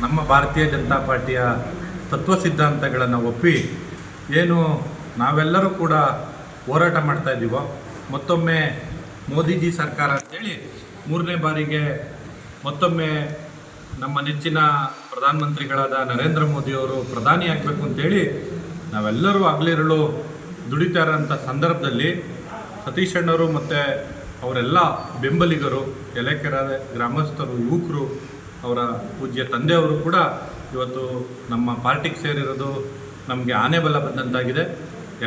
ನಮ್ಮ ಭಾರತೀಯ ಜನತಾ ಪಾರ್ಟಿಯ ತತ್ವ ಸಿದ್ಧಾಂತಗಳನ್ನು ಒಪ್ಪಿ ಏನು ನಾವೆಲ್ಲರೂ ಕೂಡ ಹೋರಾಟ ಮಾಡ್ತಾ ಇದ್ದೀವೋ, ಮತ್ತೊಮ್ಮೆ ಮೋದಿಜಿ ಸರ್ಕಾರ ಅಂತೇಳಿ 3ನೇ ಬಾರಿಗೆ ಮತ್ತೊಮ್ಮೆ ನಮ್ಮ ನೆಚ್ಚಿನ ಪ್ರಧಾನಮಂತ್ರಿಗಳಾದ ನರೇಂದ್ರ ಮೋದಿಯವರು ಪ್ರಧಾನಿ ಆಗಬೇಕು ಅಂತೇಳಿ ನಾವೆಲ್ಲರೂ ಹಗಲಿರುಳು ದುಡಿತಾ ಇರೋಂಥ ಸಂದರ್ಭದಲ್ಲಿ ಸತೀಶ್ ಅಣ್ಣವರು ಮತ್ತು ಅವರೆಲ್ಲ ಬೆಂಬಲಿಗರು, ಎಲೆಕೆರೆ ಗ್ರಾಮಸ್ಥರು, ಯುವಕರು, ಅವರ ಪೂಜ್ಯ ತಂದೆಯವರು ಕೂಡ ಇವತ್ತು ನಮ್ಮ ಪಾರ್ಟಿಗೆ ಸೇರಿರೋದು ನಮಗೆ ಆನೆ ಬಲ ಬಂದಂತಾಗಿದೆ.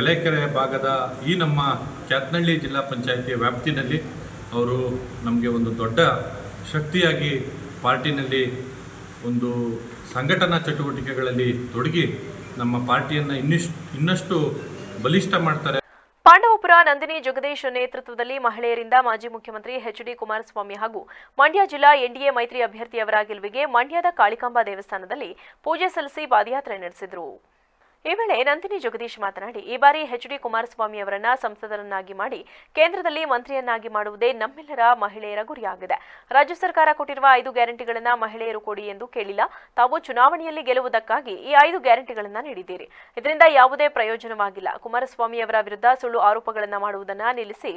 ಎಲೆಕೆರೆ ಭಾಗದ ಈ ನಮ್ಮ ಕ್ಯಾತ್ನಹಳ್ಳಿ ಜಿಲ್ಲಾ ಪಂಚಾಯಿತಿಯ ವ್ಯಾಪ್ತಿನಲ್ಲಿ ಅವರು ನಮಗೆ ಒಂದು ದೊಡ್ಡ ಶಕ್ತಿಯಾಗಿ ಪಾರ್ಟಿನಲ್ಲಿ ಒಂದು ಸಂಘಟನಾ ಚಟುವಟಿಕೆಗಳಲ್ಲಿ ತೊಡಗಿ ನಮ್ಮ ಪಾರ್ಟಿಯನ್ನು ಇನ್ನಷ್ಟು ಬಲಿಷ್ಠ ಮಾಡ್ತಾರೆ. ಪಾಂಡವಪುರ ನಂದಿನಿ ಜಗದೀಶ್ ನೇತೃತ್ವದಲ್ಲಿ ಮಹಿಳೆಯರಿಂದ ಮಾಜಿ ಮುಖ್ಯಮಂತ್ರಿ ಎಚ್.ಡಿ. ಕುಮಾರಸ್ವಾಮಿ ಹಾಗೂ ಮಂಡ್ಯ ಜಿಲ್ಲಾ ಎನ್ಡಿಎ ಮೈತ್ರಿ ಅಭ್ಯರ್ಥಿಯವರ ಗೆಲುವಿಗೆ ಮಂಡ್ಯದ ಕಾಳಿಕಾಂಬಾ ದೇವಸ್ಥಾನದಲ್ಲಿ ಪೂಜೆ ಸಲ್ಲಿಸಿ ಪಾದಯಾತ್ರೆ ನಡೆಸಿದರು. ಈ ವೇಳೆ ನಂದಿನಿ ಜಗದೀಶ್ ಮಾತನಾಡಿ, ಈ ಬಾರಿ ಎಚ್.ಡಿ. ಕುಮಾರಸ್ವಾಮಿ ಅವರನ್ನ ಸಂಸದರನ್ನಾಗಿ ಮಾಡಿ ಕೇಂದ್ರದಲ್ಲಿ ಮಂತ್ರಿಯನ್ನಾಗಿ ಮಾಡುವುದೇ ನಮ್ಮೆಲ್ಲರ ಮಹಿಳೆಯರ ಗುರಿಯಾಗಿದೆ. ರಾಜ್ಯ ಸರ್ಕಾರ ಕೊಟ್ಟಿರುವ 5 ಗ್ಯಾರಂಟಿಗಳನ್ನ ಮಹಿಳೆಯರು ಕೊಡಿ ಎಂದು ಕೇಳಿಲ್ಲ. ತಾವು ಚುನಾವಣೆಯಲ್ಲಿ ಗೆಲ್ಲುವುದಕ್ಕಾಗಿ ಈ 5 ಗ್ಯಾರಂಟಿಗಳನ್ನ ನೀಡಿದ್ದೀರಿ. ಇದರಿಂದ ಯಾವುದೇ ಪ್ರಯೋಜನವಾಗಿಲ್ಲ. ಕುಮಾರಸ್ವಾಮಿ ಅವರ ವಿರುದ್ಧ ಸುಳ್ಳು ಆರೋಪಗಳನ್ನ ಮಾಡುವುದನ್ನ ನಿಲ್ಲಿಸಿ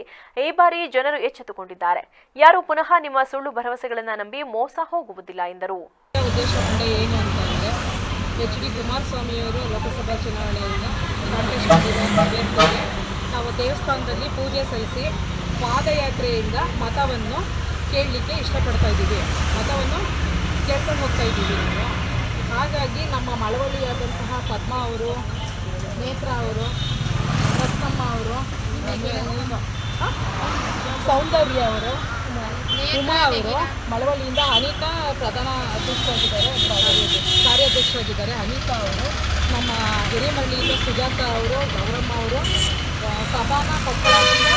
ಈ ಬಾರಿ ಜನರು ಎಚ್ಚೆತ್ತುಕೊಂಡಿದ್ದಾರೆ. ಯಾರು ಪುನಃ ನಿಮ್ಮ ಸುಳ್ಳು ಭರವಸೆಗಳನ್ನ ನಂಬಿ ಮೋಸ ಹೋಗುವುದಿಲ್ಲ ಎಂದರು. ಎಚ್.ಡಿ. ಕುಮಾರಸ್ವಾಮಿಯವರು ಲೋಕಸಭಾ ಚುನಾವಣೆಯಿಂದ ಅಭ್ಯರ್ಥಿಗೆ ನಾವು ದೇವಸ್ಥಾನದಲ್ಲಿ ಪೂಜೆ ಸಲ್ಲಿಸಿ ಪಾದಯಾತ್ರೆಯಿಂದ ಮತವನ್ನು ಕೇಳಲಿಕ್ಕೆ ಇಷ್ಟಪಡ್ತಾ ಇದ್ದೀವಿ. ಮತವನ್ನು ಕೇಳ್ಕೊಂಡು ಹೋಗ್ತಾ ಇದ್ದೀವಿ ನಾವು. ಹಾಗಾಗಿ ನಮ್ಮ ಮಳವಳ್ಳಿಯಾದಂತಹ ಪದ್ಮಾ ಅವರು, ನೇತ್ರ ಅವರು, ರತ್ನಮ್ಮ ಅವರು, ಸೌಂದರ್ಯ ಅವರು, ಉಮಾ ಅವರು, ಮಳವಳ್ಳಿಯಿಂದ ಅನಿತಾ ಪ್ರಧಾನ ಅಧ್ಯಕ್ಷರಾಗಿದ್ದಾರೆ, ಕಾರ್ಯಾಧ್ಯಕ್ಷರಾಗಿದ್ದಾರೆ. ಅನಿತಾ ಅವರು, ನಮ್ಮ ಹಿರೇಮಳ್ಳಿಯಿಂದ ಸುಜಾತ ಅವರು, ಗೌರಮ್ಮ ಅವರು, ಸಭಾನ ಕೊಪ್ಪಳದಿಂದ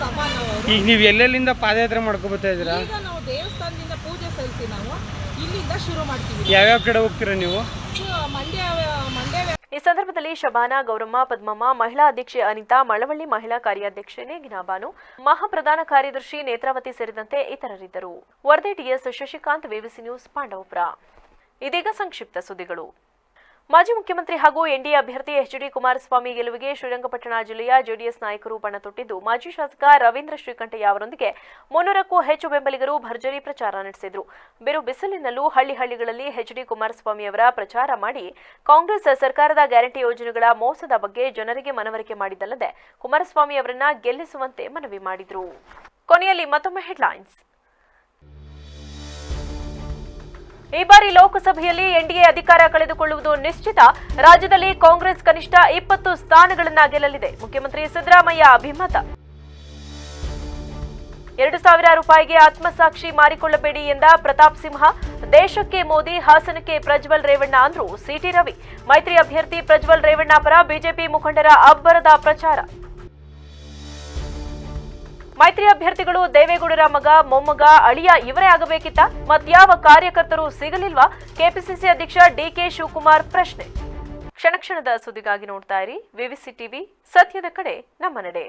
ಸಭಾನ ಅವರು. ಈಗ ನೀವು ಎಲ್ಲೆಲ್ಲಿಂದ ಪಾದಯಾತ್ರೆ ಮಾಡ್ಕೊಬತ್ತಾ ಇದ್ದೀರಾ? ಈಗ ನಾವು ದೇವಸ್ಥಾನದಿಂದ ಪೂಜೆ ಸಲ್ಲಿಸಿ ನಾವು ಇಲ್ಲಿಂದ ಶುರು ಮಾಡ್ತೀವಿ. ಯಾವ್ಯಾವ ಕಡೆ ಹೋಗ್ತೀರಾ ನೀವು? ಮಂಡ್ಯ ಈ ಸಂದರ್ಭದಲ್ಲಿ ಶಬಾನಾ, ಗೌರಮ್ಮ, ಪದ್ಮಮ್ಮ, ಮಹಿಳಾ ಅಧ್ಯಕ್ಷೆ ಅನಿತಾ, ಮಳವಳ್ಳಿ ಮಹಿಳಾ ಕಾರ್ಯಾಧ್ಯಕ್ಷೆ ನೇಗಿನಾಬಾನು, ಮಹಾಪ್ರಧಾನ ಕಾರ್ಯದರ್ಶಿ ನೇತ್ರಾವತಿ ಸೇರಿದಂತೆ ಇತರರಿದ್ದರು. ವರದಿ TS Shashikant, BBC news, Pandavapura. ಇದೀಗ ಸಂಕ್ಷಿಪ್ತ ಸುದ್ದಿಗಳು. ಮಾಜಿ ಮುಖ್ಯಮಂತ್ರಿ ಹಾಗೂ ಎನ್ಡಿಎ ಅಭ್ಯರ್ಥಿ ಎಚ್.ಡಿ. ಕುಮಾರಸ್ವಾಮಿ ಗೆಲುವಿಗೆ ಶ್ರೀರಂಗಪಟ್ಟಣ ಜಿಲ್ಲೆಯ ಜೆಡಿಎಸ್ ನಾಯಕರು ಪಣ ತೊಟ್ಟಿದ್ದು, ಮಾಜಿ ಶಾಸಕ ರವೀಂದ್ರ ಶ್ರೀಕಂಠಯ್ಯ ಅವರೊಂದಿಗೆ 300ಕ್ಕೂ ಹೆಚ್ಚು ಬೆಂಬಲಿಗರು ಭರ್ಜರಿ ಪ್ರಚಾರ ನಡೆಸಿದರು. ಬಿರು ಬಿಸಿಲಿನಲ್ಲೂ ಹಳ್ಳಿಗಳಲ್ಲಿ ಎಚ್.ಡಿ. ಕುಮಾರಸ್ವಾಮಿ ಅವರ ಪ್ರಚಾರ ಮಾಡಿ ಕಾಂಗ್ರೆಸ್ ಸರ್ಕಾರದ ಗ್ಯಾರಂಟಿ ಯೋಜನೆಗಳ ಮೋಸದ ಬಗ್ಗೆ ಜನರಿಗೆ ಮನವರಿಕೆ ಮಾಡಿದ್ದಲ್ಲದೆ ಕುಮಾರಸ್ವಾಮಿ ಅವರನ್ನ ಗೆಲ್ಲಿಸುವಂತೆ ಮನವಿ ಮಾಡಿದರು. ಕೊನೆಯಲ್ಲಿ ಮತ್ತೊಮ್ಮೆ ಹೆಡ್ಲೈನ್ಸ್. ಈ ಬಾರಿ ಲೋಕಸಭೆಯಲ್ಲಿ ಎನ್ಡಿಎ ಅಧಿಕಾರ ಕಳೆದುಕೊಳ್ಳುವುದು ನಿಶ್ಚಿತ. ರಾಜ್ಯದಲ್ಲಿ ಕಾಂಗ್ರೆಸ್ ಕನಿಷ್ಠ 20 ಸ್ಥಾನಗಳನ್ನು ಗೆಲ್ಲಲಿದೆ. ಮುಖ್ಯಮಂತ್ರಿ ಸಿದ್ದರಾಮಯ್ಯ ಅಭಿಮತ. 2,000 ರೂಪಾಯಿಗೆ ಆತ್ಮಸಾಕ್ಷಿ ಮಾರಿಕೊಳ್ಳಬೇಡಿ ಎಂದ ಪ್ರತಾಪ್ ಸಿಂಹ. ದೇಶಕ್ಕೆ ಮೋದಿ, ಹಾಸನಕ್ಕೆ ಪ್ರಜ್ವಲ್ ರೇವಣ್ಣ ಅಂದ್ರು ಸಿಟಿ ರವಿ. ಮೈತ್ರಿ ಅಭ್ಯರ್ಥಿ ಪ್ರಜ್ವಲ್ ರೇವಣ್ಣ ಪರ ಬಿಜೆಪಿ ಮುಖಂಡರ ಅಬ್ಬರದ ಪ್ರಚಾರ. ಮೈತ್ರಿ ಅಭ್ಯರ್ಥಿಗಳು ದೇವೇಗೌಡರ ಮಗ, ಮೊಮ್ಮಗ, ಅಳಿಯ ಇವರೇ ಆಗಬೇಕಿತ್ತ? ಮತ್ಯಾವ ಕಾರ್ಯಕರ್ತರು ಸಿಗಲಿಲ್ವಾ? ಕೆಪಿಸಿಸಿ ಅಧ್ಯಕ್ಷ ಡಿಕೆ ಶಿವಕುಮಾರ್ ಪ್ರಶ್ನೆ. ಕ್ಷಣದ ಸುದ್ದಿಗಾಗಿ ನೋಡ್ತಾ ಇರಿ ವಿವಿಸಿ ಟಿವಿ, ಸತ್ಯದ ಕಡೆ ನಮ್ಮ ನಡೆ.